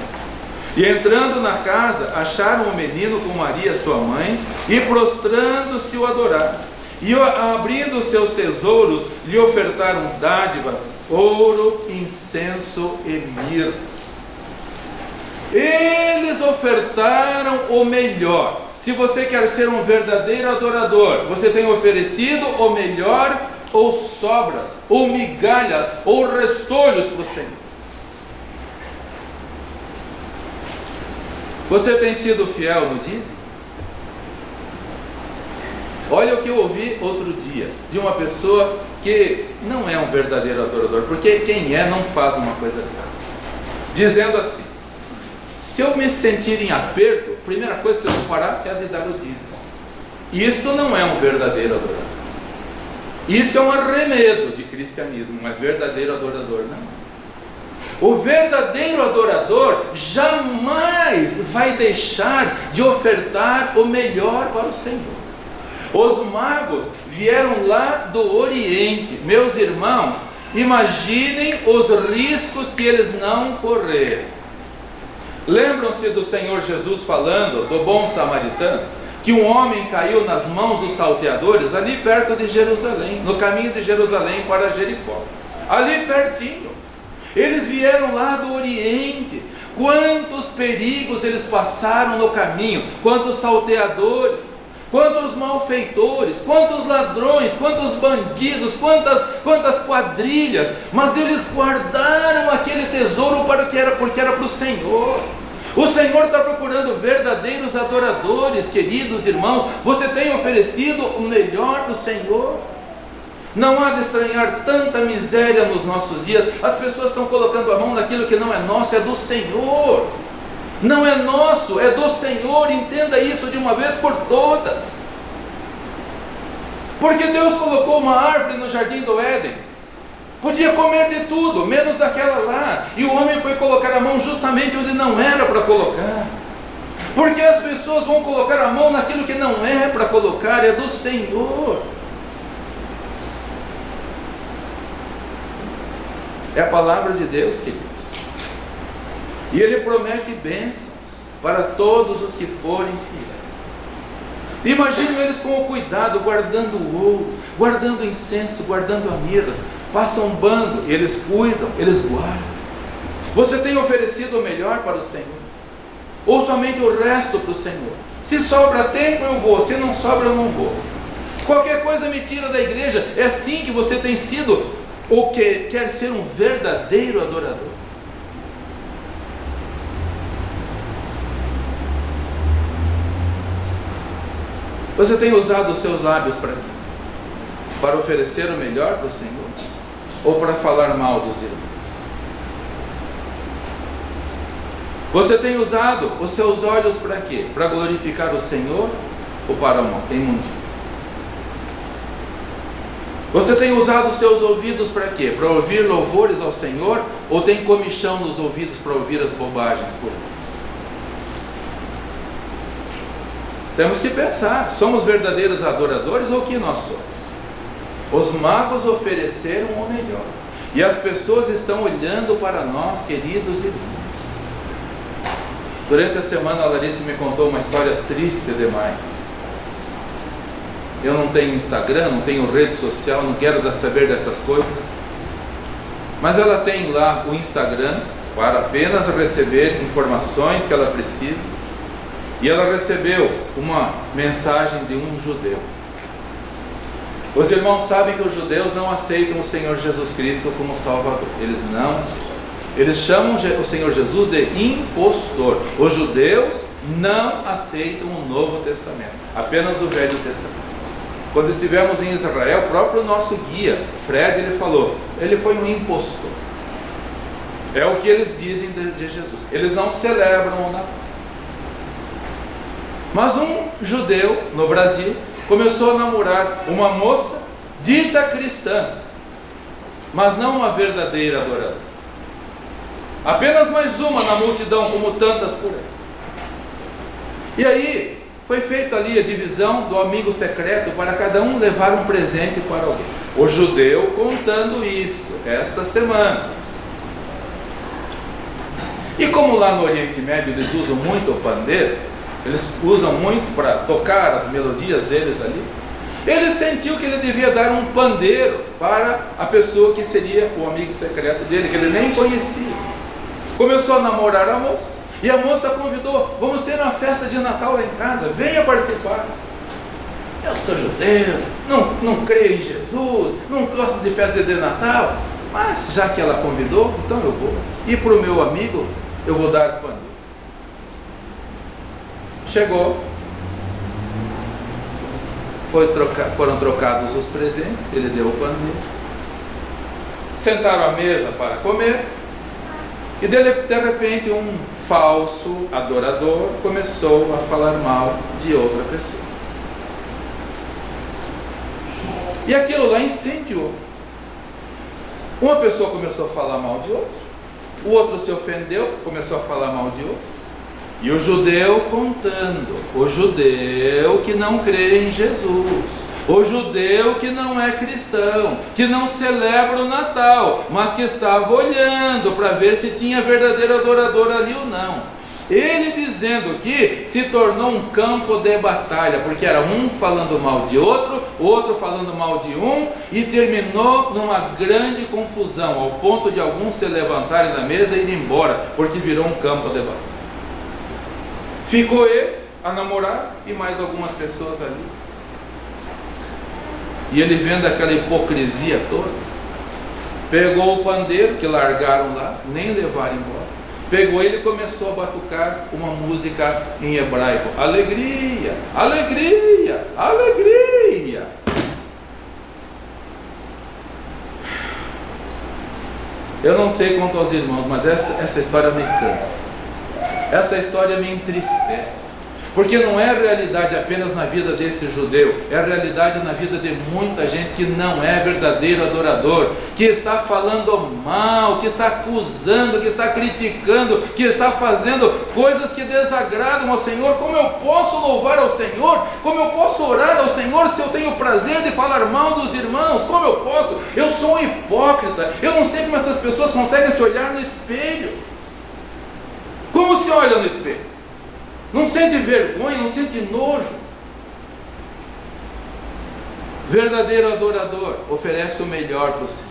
E entrando na casa, acharam o menino com Maria, sua mãe, e prostrando-se o adoraram. E abrindo seus tesouros, lhe ofertaram dádivas, ouro, incenso e mirra. Eles ofertaram o melhor. Se você quer ser um verdadeiro adorador, você tem oferecido o melhor, ou sobras, ou migalhas, ou restolhos para o Senhor. Você tem sido fiel no dízimo? Olha o que eu ouvi outro dia, de uma pessoa que não é um verdadeiro adorador, porque quem é não faz uma coisa dessa. Dizendo assim: se eu me sentir em aperto, a primeira coisa que eu vou parar é de dar o dízimo. Isto não é um verdadeiro adorador. Isso é um arremedo de cristianismo, mas verdadeiro adorador não. O verdadeiro adorador jamais vai deixar de ofertar o melhor para o Senhor. Os magos vieram lá do Oriente. Meus irmãos, imaginem os riscos que eles não correram. Lembram-se do Senhor Jesus falando do bom samaritano? Que um homem caiu nas mãos dos salteadores ali perto de Jerusalém, no caminho de Jerusalém para Jericó, ali pertinho. Eles vieram lá do Oriente. Quantos perigos eles passaram no caminho, quantos salteadores, quantos malfeitores, quantos ladrões, quantos bandidos, quantas quadrilhas, mas eles guardaram aquele tesouro porque era para o Senhor. O Senhor está procurando verdadeiros adoradores, queridos irmãos. Você tem oferecido o melhor do Senhor? Não há de estranhar tanta miséria nos nossos dias. As pessoas estão colocando a mão naquilo que não é nosso, é do Senhor. Não é nosso, é do Senhor. Entenda isso de uma vez por todas. Porque Deus colocou uma árvore no jardim do Éden. Podia comer de tudo, menos daquela lá. E o homem foi colocar a mão justamente onde não era para colocar. Porque as pessoas vão colocar a mão naquilo que não é para colocar, é do Senhor. É a palavra de Deus, queridos. E Ele promete bênçãos para todos os que forem fiéis. Imaginem eles com o cuidado, guardando o ouro, guardando o incenso, guardando a mirra. Passam um bando, eles cuidam, eles guardam. Você tem oferecido o melhor para o Senhor? Ou somente o resto para o Senhor? Se sobra tempo eu vou, se não sobra eu não vou. Qualquer coisa me tira da igreja. É assim que você tem sido, ou que quer ser um verdadeiro adorador? Você tem usado os seus lábios para quê? Para oferecer o melhor para o Senhor? Ou para falar mal dos irmãos? Você tem usado os seus olhos para quê? Para glorificar o Senhor ou para a imundícia? Você tem usado os seus ouvidos para quê? Para ouvir louvores ao Senhor? Ou tem comichão nos ouvidos para ouvir as bobagens por aí? Temos que pensar, somos verdadeiros adoradores ou o que nós somos? Os magos ofereceram o melhor. E as pessoas estão olhando para nós, queridos irmãos. Durante a semana a Larissa me contou uma história triste demais. Eu não tenho Instagram, não tenho rede social, não quero saber dessas coisas. Mas ela tem lá o Instagram para apenas receber informações que ela precisa. E ela recebeu uma mensagem de um judeu. Os irmãos sabem que os judeus não aceitam o Senhor Jesus Cristo como Salvador. Eles não aceitam. Eles chamam o Senhor Jesus de impostor. Os judeus não aceitam o Novo Testamento, apenas o Velho Testamento. Quando estivemos em Israel, o próprio nosso guia, Fred, ele falou, ele foi um impostor. É o que eles dizem de Jesus. Eles não celebram o Natal. Mas um judeu no Brasil começou a namorar uma moça dita cristã, mas não uma verdadeira adoradora. Apenas mais uma na multidão, como tantas por aí. E aí, Foi feita ali a divisão do amigo secreto para cada um levar um presente para alguém. O judeu contando isto esta semana. E como lá no Oriente Médio eles usam muito o pandeiro, eles usam muito para tocar as melodias deles ali, ele sentiu que ele devia dar um pandeiro para a pessoa que seria o amigo secreto dele, que ele nem conhecia. Começou a namorar a moça, e a moça convidou: vamos ter uma festa de Natal lá em casa, venha participar. Eu sou judeu, não creio em Jesus, não gosto de festa de Natal, mas já que ela convidou, então eu vou. E para o meu amigo eu vou dar pandeiro. Chegou, foram trocados os presentes, ele deu o pandeiro, sentaram à mesa para comer, e de repente um falso adorador começou a falar mal de outra pessoa. E aquilo lá incendiou. Uma pessoa começou a falar mal de outra, o outro se ofendeu, começou a falar mal de outro. E o judeu contando, o judeu que não crê em Jesus, o judeu que não é cristão, que não celebra o Natal, mas que estava olhando para ver se tinha verdadeiro adorador ali ou não. Ele dizendo que se tornou um campo de batalha, porque era um falando mal de outro, outro falando mal de um, e terminou numa grande confusão, ao ponto de alguns se levantarem da mesa e ir embora, porque virou um campo de batalha. Ficou ele, a namorar, e mais algumas pessoas ali. E ele vendo aquela hipocrisia toda, pegou o pandeiro que largaram lá, nem levaram embora, pegou ele e começou a batucar uma música em hebraico: alegria, alegria, alegria. Eu não sei quanto aos irmãos, mas essa história me cansa. Essa história me entristece, porque não é realidade apenas na vida desse judeu, é realidade na vida de muita gente que não é verdadeiro adorador, que está falando mal, que está acusando, que está criticando, que está fazendo coisas que desagradam ao Senhor. Como eu posso louvar ao Senhor? Como eu posso orar ao Senhor se eu tenho o prazer de falar mal dos irmãos? Como eu posso? Eu sou um hipócrita. Eu não sei como essas pessoas conseguem se olhar no espelho. Como se olha no espelho? Não sente vergonha, não sente nojo. Verdadeiro adorador oferece o melhor para o Senhor.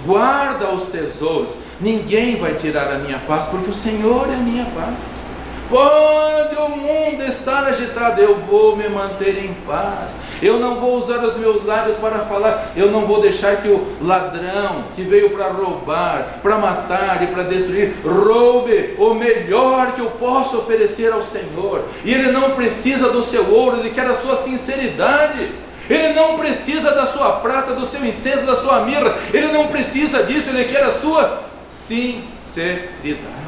Guarda os tesouros. Ninguém vai tirar a minha paz, porque o Senhor é a minha paz. Pode o mundo estar agitado, eu vou me manter em paz. Eu não vou usar os meus lábios para falar. Eu não vou deixar que o ladrão que veio para roubar, para matar e para destruir, roube o melhor que eu posso oferecer ao Senhor. E Ele não precisa do seu ouro, Ele quer a sua sinceridade. Ele não precisa da sua prata, do seu incenso, da sua mirra. Ele não precisa disso, Ele quer a sua sinceridade.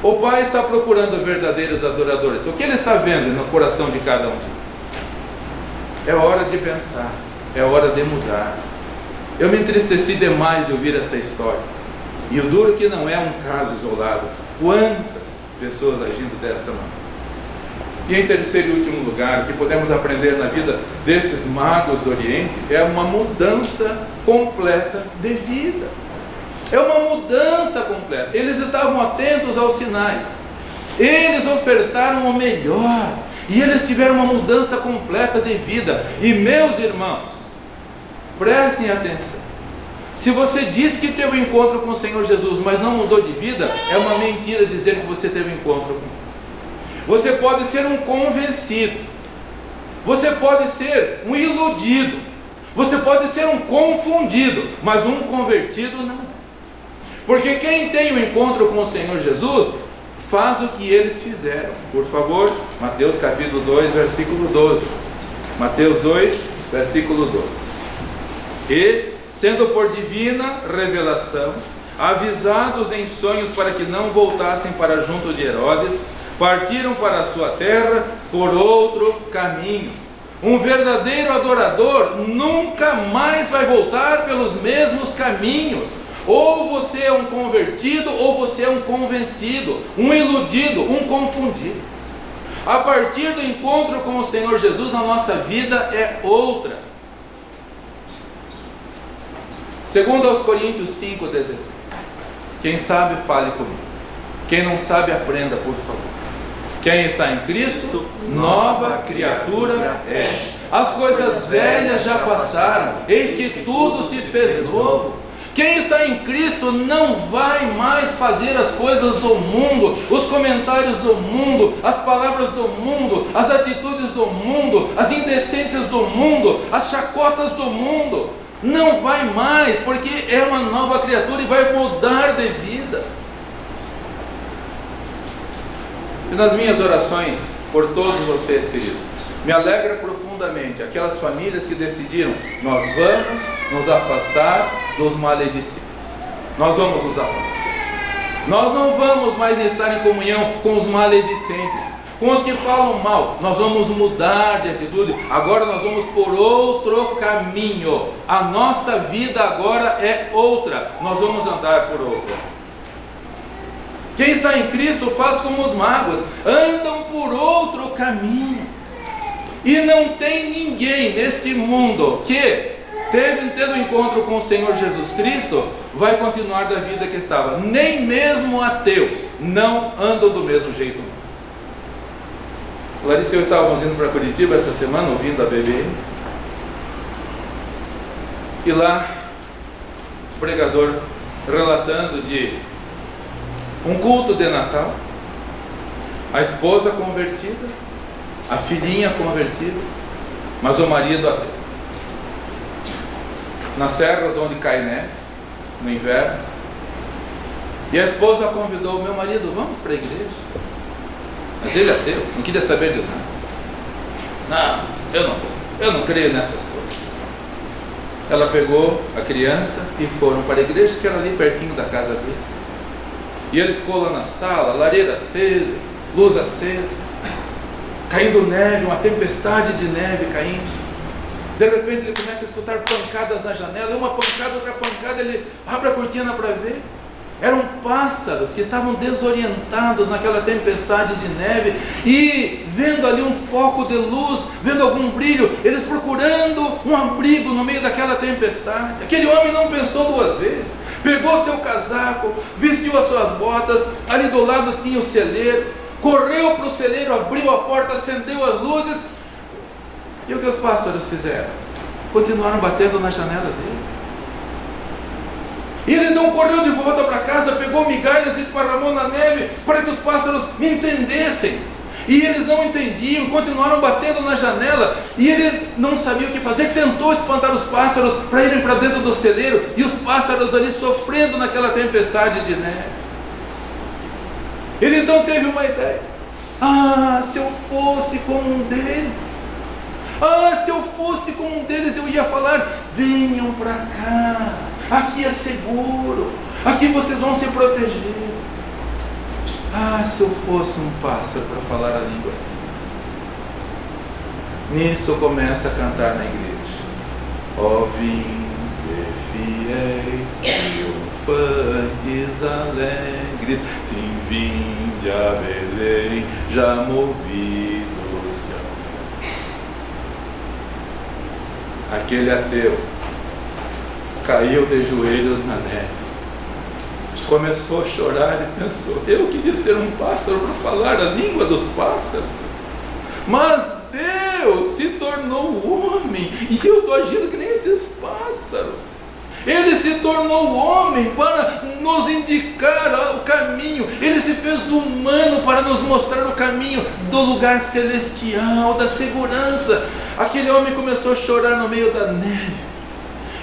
O Pai está procurando verdadeiros adoradores. O que Ele está vendo no coração de cada um de nós? É hora de pensar, é hora de mudar. Eu me entristeci demais de ouvir essa história. E o duro que não é um caso isolado. Quantas pessoas agindo dessa maneira. E em terceiro e último lugar, o que podemos aprender na vida desses magos do Oriente é uma mudança completa de vida. É uma mudança completa. Eles estavam atentos aos sinais. Eles ofertaram o melhor. E eles tiveram uma mudança completa de vida. E meus irmãos, prestem atenção. Se você diz que teve um encontro com o Senhor Jesus, mas não mudou de vida, é uma mentira dizer que você teve um encontro com Ele. Você pode ser um convencido. Você pode ser um iludido. Você pode ser um confundido. Mas um convertido não. Porque quem tem um encontro com o Senhor Jesus, faz o que eles fizeram. Por favor, Mateus capítulo 2, versículo 12. Mateus 2, versículo 12. E, sendo por divina revelação, avisados em sonhos para que não voltassem para junto de Herodes, partiram para a sua terra por outro caminho. Um verdadeiro adorador nunca mais vai voltar pelos mesmos caminhos. Ou você é um convertido, ou você é um convencido, um iludido, um confundido. A partir do encontro com o Senhor Jesus, a nossa vida é outra. Segundo aos Coríntios 5,16. Quem sabe, fale comigo. Quem não sabe, aprenda, por favor. Quem está em Cristo, nova criatura é. As coisas velhas já passaram, eis que tudo se fez novo. Quem está em Cristo não vai mais fazer as coisas do mundo, os comentários do mundo, as palavras do mundo, as atitudes do mundo, as indecências do mundo, as chacotas do mundo. Não vai mais, porque é uma nova criatura e vai mudar de vida. E nas minhas orações por todos vocês, queridos, me alegra profundamente aquelas famílias que decidiram: nós vamos nos afastar dos maledicentes. Nós vamos nos afastar. Nós não vamos mais estar em comunhão com os maledicentes, com os que falam mal. Nós vamos mudar de atitude. Agora nós vamos por outro caminho. A nossa vida agora é outra. Nós vamos andar por outra. Quem está em Cristo faz como os magos, andam por outro caminho. E não tem ninguém neste mundo que, tendo encontro com o Senhor Jesus Cristo, vai continuar da vida que estava. Nem mesmo ateus não andam do mesmo jeito mais. Larissa e eu estávamos indo para Curitiba essa semana, ouvindo a BBM. E lá, o pregador relatando de um culto de Natal, a esposa convertida, a filhinha convertida, mas o marido ateu. Nas terras onde cai neve, no inverno, e a esposa convidou: meu marido, vamos para a igreja. Mas ele ateu, não queria saber de nada. Não, eu não creio nessas coisas. Ela pegou a criança e foram para a igreja, que era ali pertinho da casa deles. E ele ficou lá na sala, lareira acesa, luz acesa, caindo neve, uma tempestade de neve caindo. De repente ele começa a escutar pancadas na janela, uma pancada, outra pancada, ele abre a cortina para ver. Eram pássaros que estavam desorientados naquela tempestade de neve e vendo ali um foco de luz, vendo algum brilho, eles procurando um abrigo no meio daquela tempestade. Aquele homem não pensou duas vezes, pegou seu casaco, vestiu as suas botas, ali do lado tinha o celeiro, correu para o celeiro, abriu a porta, acendeu as luzes. E o que os pássaros fizeram? Continuaram batendo na janela dele. E ele então correu de volta para casa, pegou migalhas e esparramou na neve para que os pássaros entendessem. E eles não entendiam, continuaram batendo na janela. E ele não sabia o que fazer, tentou espantar os pássaros para irem para dentro do celeiro. E os pássaros ali sofrendo naquela tempestade de neve. Ele então teve uma ideia: se eu fosse como um deles. Se eu fosse como um deles, eu ia falar: venham para cá, aqui é seguro, aqui vocês vão se proteger. Se eu fosse um pássaro para falar a língua deles. Nisso começa a cantar na igreja: ó vinde fiéis, triunfantes, alegres, sim, vinde a Belém, já movidos. Aquele ateu caiu de joelhos na neve, começou a chorar e pensou: eu queria ser um pássaro para falar a língua dos pássaros, mas Deus se tornou homem e eu estou agindo que nem esses pássaros. Ele se tornou homem para nos indicar o caminho. Ele se fez humano para nos mostrar o caminho do lugar celestial, da segurança. Aquele homem começou a chorar no meio da neve.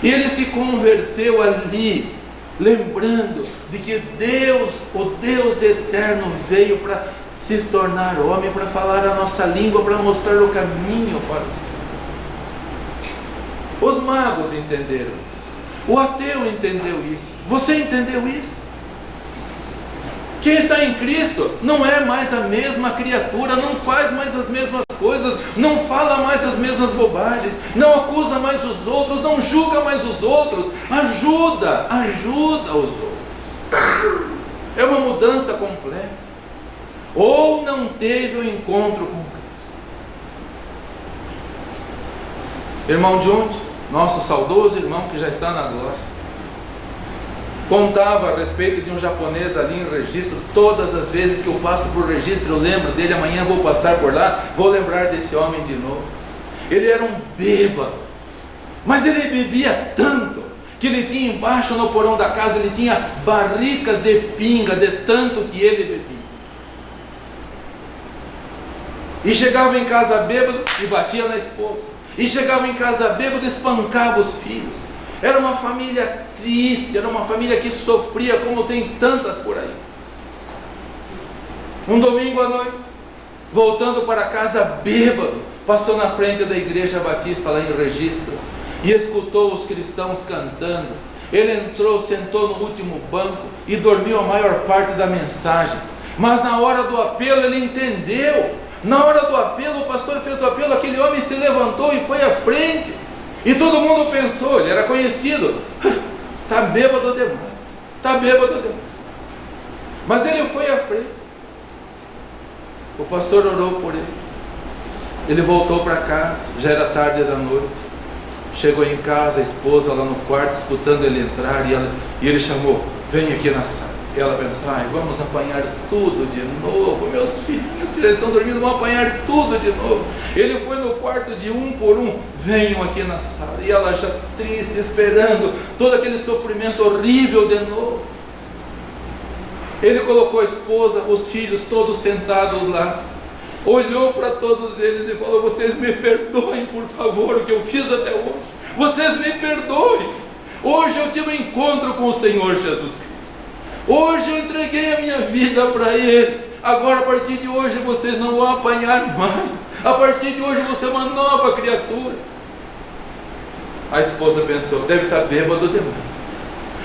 E ele se converteu ali, lembrando de que Deus, o Deus eterno, veio para se tornar homem, para falar a nossa língua, para mostrar o caminho para o céu. Os magos entenderam isso. O ateu entendeu isso. Você entendeu isso? Quem está em Cristo não é mais a mesma criatura, não faz mais as mesmas coisas, não fala mais as mesmas bobagens, não acusa mais os outros, não julga mais os outros, ajuda os outros. É uma mudança completa. ou não teve o encontro com Cristo. Irmão Junde, nosso saudoso irmão que já está na glória, contava a respeito de um japonês ali em Registro. Todas as vezes que eu passo por Registro, eu lembro dele. Amanhã vou passar por lá, vou lembrar desse homem de novo. Ele era um bêbado, mas ele bebia tanto que ele tinha embaixo no porão da casa, ele tinha barricas de pinga, de tanto que ele bebia. E chegava em casa bêbado e batia na esposa. E chegava em casa bêbado e espancava os filhos. Era uma família triste, era uma família que sofria, como tem tantas por aí. Um domingo à noite, voltando para casa bêbado, passou na frente da igreja batista lá em Registro e escutou os cristãos cantando. Ele entrou, sentou no último banco e dormiu a maior parte da mensagem. Mas na hora do apelo ele entendeu. Na hora do apelo, o pastor fez o apelo, aquele homem se levantou e foi à frente. E todo mundo pensou, ele era conhecido, está bêbado demais, está bêbado demais. Mas ele foi à frente. O pastor orou por ele. Ele voltou para casa, já era tarde da noite. Chegou em casa, a esposa lá no quarto, escutando ele entrar, e ele chamou, vem aqui na sala. E ela pensou, vamos apanhar tudo de novo, meus filhinhos que já estão dormindo vão apanhar tudo de novo. Ele foi no quarto de um por um, venham aqui na sala. E ela já triste, esperando todo aquele sofrimento horrível de novo. Ele colocou a esposa, os filhos todos sentados lá, olhou para todos eles e falou, vocês me perdoem por favor o que eu fiz até hoje, vocês me perdoem. Hoje eu tive um encontro com o Senhor Jesus Cristo. Hoje eu entreguei a minha vida para Ele. Agora a partir de hoje vocês não vão apanhar mais. A partir de hoje você é uma nova criatura. A esposa pensou, deve estar bêbado demais.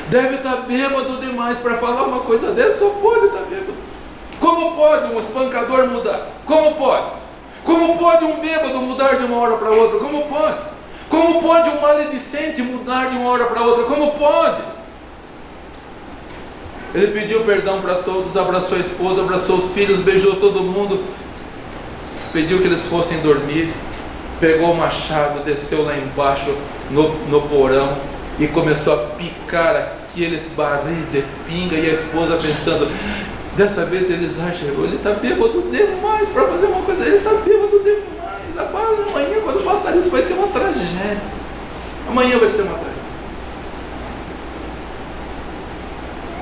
Deve estar bêbado demais para falar uma coisa dessa. Só pode estar bêbado. Como pode um espancador mudar? Como pode? Como pode um bêbado mudar de uma hora para outra? Como pode? Como pode um maledicente mudar de uma hora para outra? Como pode? Ele pediu perdão para todos, abraçou a esposa, abraçou os filhos, beijou todo mundo, pediu que eles fossem dormir, pegou o machado, desceu lá embaixo no porão e começou a picar aqueles barris de pinga. E a esposa pensando, dessa vez ele exagerou, ele está bêbado demais para fazer uma coisa, ele está bêbado demais. Agora amanhã, quando passar isso, vai ser uma tragédia. Amanhã vai ser uma tragédia.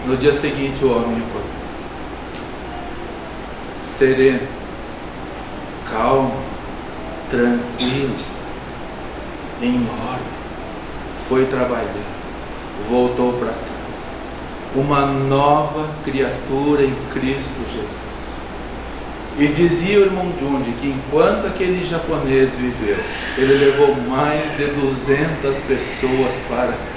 No dia seguinte o homem acordou, sereno, calmo, tranquilo, em ordem, foi trabalhar, voltou para casa, uma nova criatura em Cristo Jesus. E dizia o irmão Junde que enquanto aquele japonês viveu, ele levou mais de 200 pessoas para Cristo.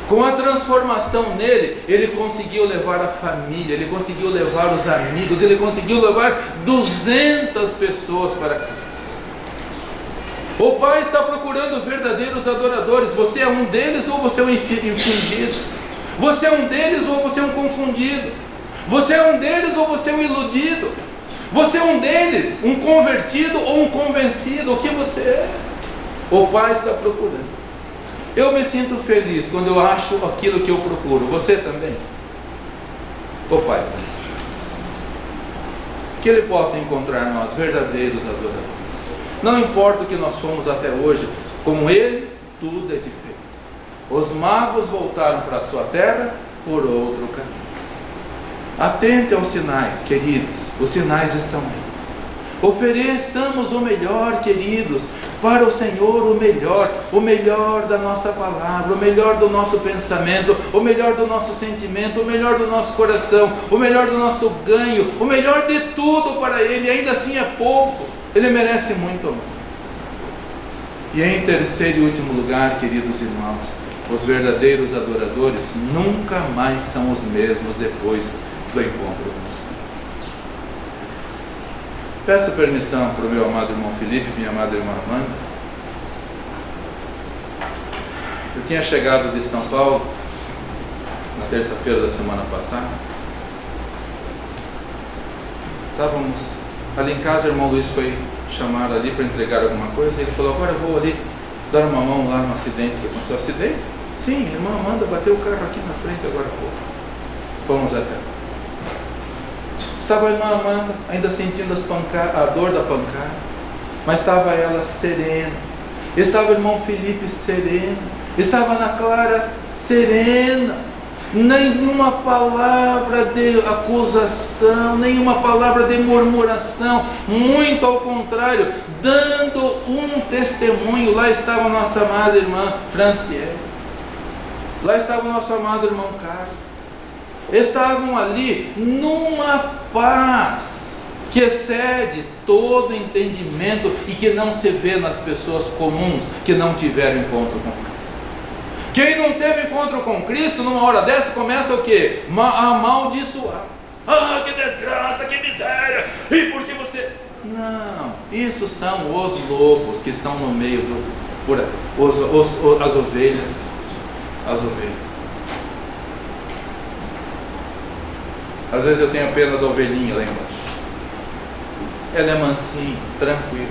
Com a transformação nele, ele conseguiu levar a família, ele conseguiu levar os amigos, ele conseguiu levar 200 pessoas para Cristo. O Pai está procurando verdadeiros adoradores. Você é um deles ou você é um infringido? Você é um deles ou você é um confundido? Você é um deles ou você é um iludido? Você é um deles, um convertido ou um convencido? O que você é? O Pai está procurando. Eu me sinto feliz quando eu acho aquilo que eu procuro. Você também? O Pai. Que Ele possa encontrar nós verdadeiros adoradores. Não importa o que nós fomos até hoje, com Ele tudo é diferente. Os magos voltaram para a sua terra por outro caminho. Atente aos sinais, queridos. Os sinais estão aí. Ofereçamos o melhor, queridos, para o Senhor o melhor da nossa palavra, o melhor do nosso pensamento, o melhor do nosso sentimento, o melhor do nosso coração, o melhor do nosso ganho, o melhor de tudo para Ele. Ainda assim é pouco, Ele merece muito mais. E em terceiro e último lugar, queridos irmãos, os verdadeiros adoradores nunca mais são os mesmos depois do encontro com o Senhor. Peço permissão para o meu amado irmão Felipe e minha amada irmã Amanda. Eu tinha chegado de São Paulo na terça-feira da semana passada estávamos ali em casa, o irmão Luiz foi chamar ali para entregar alguma coisa, e ele falou, agora eu vou ali dar uma mão lá no acidente que aconteceu. Acidente? Sim, irmã Amanda bateu o carro aqui na frente agora há pouco. Fomos até. Estava a irmã Amanda ainda sentindo a dor da pancada, mas estava ela serena. Estava o irmão Felipe sereno. Estava a Ana Clara serena. Nenhuma palavra de acusação, nenhuma palavra de murmuração, muito ao contrário, dando um testemunho. Lá estava a nossa amada irmã Franciele, lá estava o nosso amado irmão Carlos. Estavam ali numa paz que excede todo entendimento e que não se vê nas pessoas comuns que não tiveram encontro com Cristo. Quem não teve encontro com Cristo, numa hora dessa, começa o quê? A amaldiçoar. Ah, que desgraça, que miséria! E por que você... Não, isso são os lobos que estão no meio as ovelhas. As ovelhas. Às vezes eu tenho pena da ovelhinha lá embaixo. Ela é mansinha, tranquila.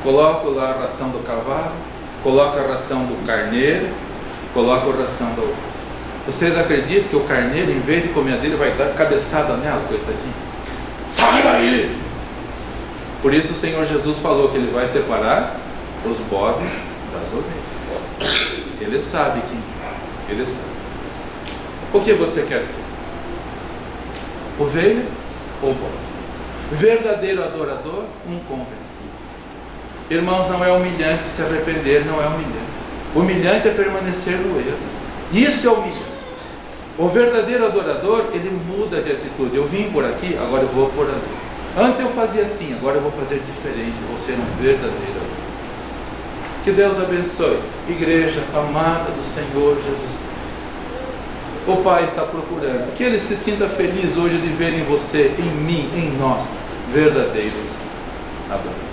Coloco lá a ração do cavalo, coloco a ração do carneiro, coloco a ração da ovelha. Vocês acreditam que o carneiro, em vez de comer a dele, vai dar cabeçada nela, coitadinho? Sai daí! Por isso o Senhor Jesus falou que Ele vai separar os bodes das ovelhas. Ele sabe que Ele sabe. O que você quer ser? Ovelha ou bode? Verdadeiro adorador, um convencido. Irmãos, não é humilhante se arrepender, não é humilhante. Humilhante é permanecer no erro. Isso é humilhante. O verdadeiro adorador, ele muda de atitude. Eu vim por aqui, agora eu vou por ali. Antes eu fazia assim, agora eu vou fazer diferente. Eu vou ser um verdadeiro adorador. Que Deus abençoe. Igreja amada do Senhor Jesus Cristo. O Pai está procurando que Ele se sinta feliz hoje de ver em você, em mim, em nós, verdadeiros adoradores.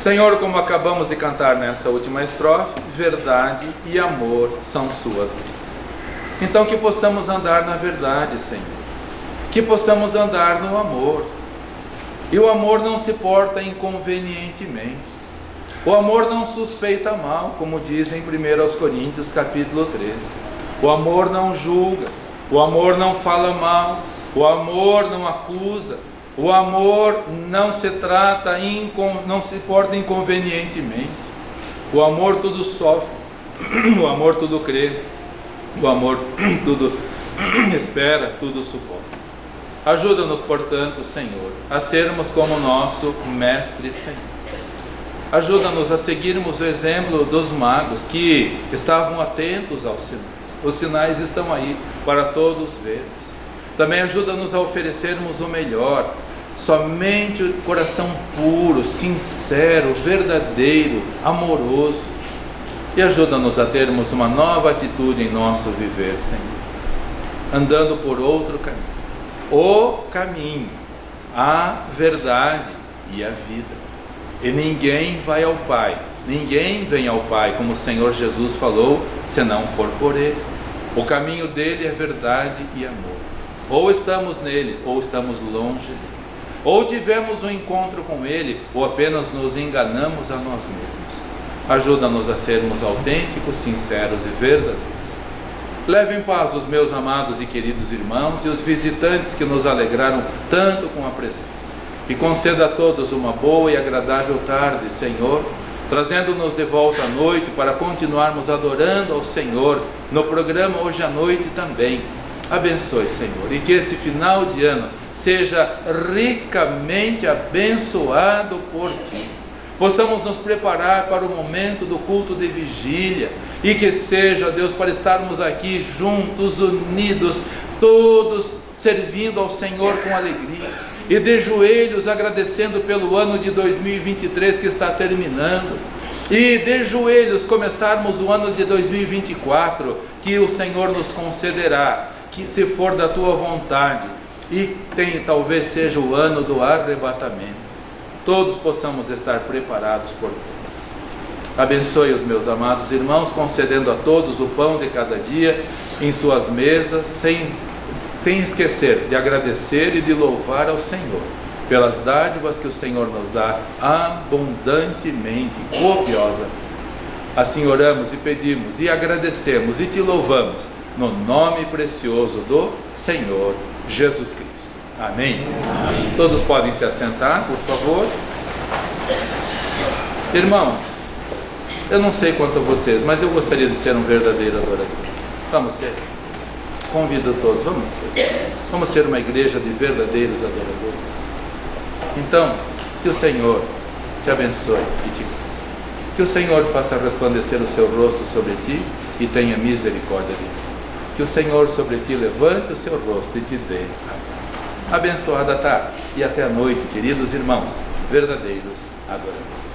Senhor, como acabamos de cantar nessa última estrofe, verdade e amor são suas leis. Então que possamos andar na verdade, Senhor. Que possamos andar no amor. E o amor não se porta inconvenientemente. O amor não suspeita mal, como diz em 1 Coríntios capítulo 13. O amor não julga. O amor não fala mal. O amor não acusa. O amor não se trata, não se porta inconvenientemente. O amor tudo sofre, o amor tudo crê, o amor tudo espera, tudo suporta. Ajuda-nos, portanto, Senhor, a sermos como nosso Mestre Senhor. Ajuda-nos a seguirmos o exemplo dos magos que estavam atentos aos sinais. Os sinais estão aí para todos vermos. Também ajuda-nos a oferecermos o melhor, somente o coração puro, sincero, verdadeiro, amoroso. E ajuda-nos a termos uma nova atitude em nosso viver, Senhor, andando por outro caminho. O caminho, a verdade e a vida. E ninguém vai ao Pai, ninguém vem ao Pai, como o Senhor Jesus falou, se não for por Ele. O caminho dele é verdade e amor. Ou estamos nele, ou estamos longe dele. ou tivemos um encontro com Ele, ou apenas nos enganamos a nós mesmos. Ajuda-nos a sermos autênticos, sinceros e verdadeiros. Leve em paz os meus amados e queridos irmãos e os visitantes que nos alegraram tanto com a presença. E conceda a todos uma boa e agradável tarde, Senhor, trazendo-nos de volta à noite para continuarmos adorando ao Senhor no programa hoje à noite também. Abençoe, Senhor, e que esse final de ano seja ricamente abençoado por Ti. Possamos nos preparar para o momento do culto de vigília e que seja, Deus, para estarmos aqui juntos, unidos, todos servindo ao Senhor com alegria e de joelhos agradecendo pelo ano de 2023 que está terminando, e de joelhos começarmos o ano de 2024 que o Senhor nos concederá, que se for da Tua vontade, e talvez seja o ano do arrebatamento. Todos possamos estar preparados por Ti. Abençoe os meus amados irmãos, concedendo a todos o pão de cada dia em suas mesas, sem esquecer de agradecer e de louvar ao Senhor pelas dádivas que o Senhor nos dá abundantemente, copiosamente. Assim oramos e pedimos e agradecemos e Te louvamos no nome precioso do Senhor Jesus Cristo. Amém. Amém. Todos podem se assentar, por favor. Irmãos, eu não sei quanto a vocês, mas eu gostaria de ser um verdadeiro adorador. Vamos ser? Convido todos, vamos ser uma igreja de verdadeiros adoradores. Então, que o Senhor te abençoe e te guarde. Que o Senhor faça resplandecer o seu rosto sobre ti e tenha misericórdia de ti. Que o Senhor sobre ti levante o seu rosto e te dê a paz. Abençoada tarde e até a noite, queridos irmãos, verdadeiros adoradores.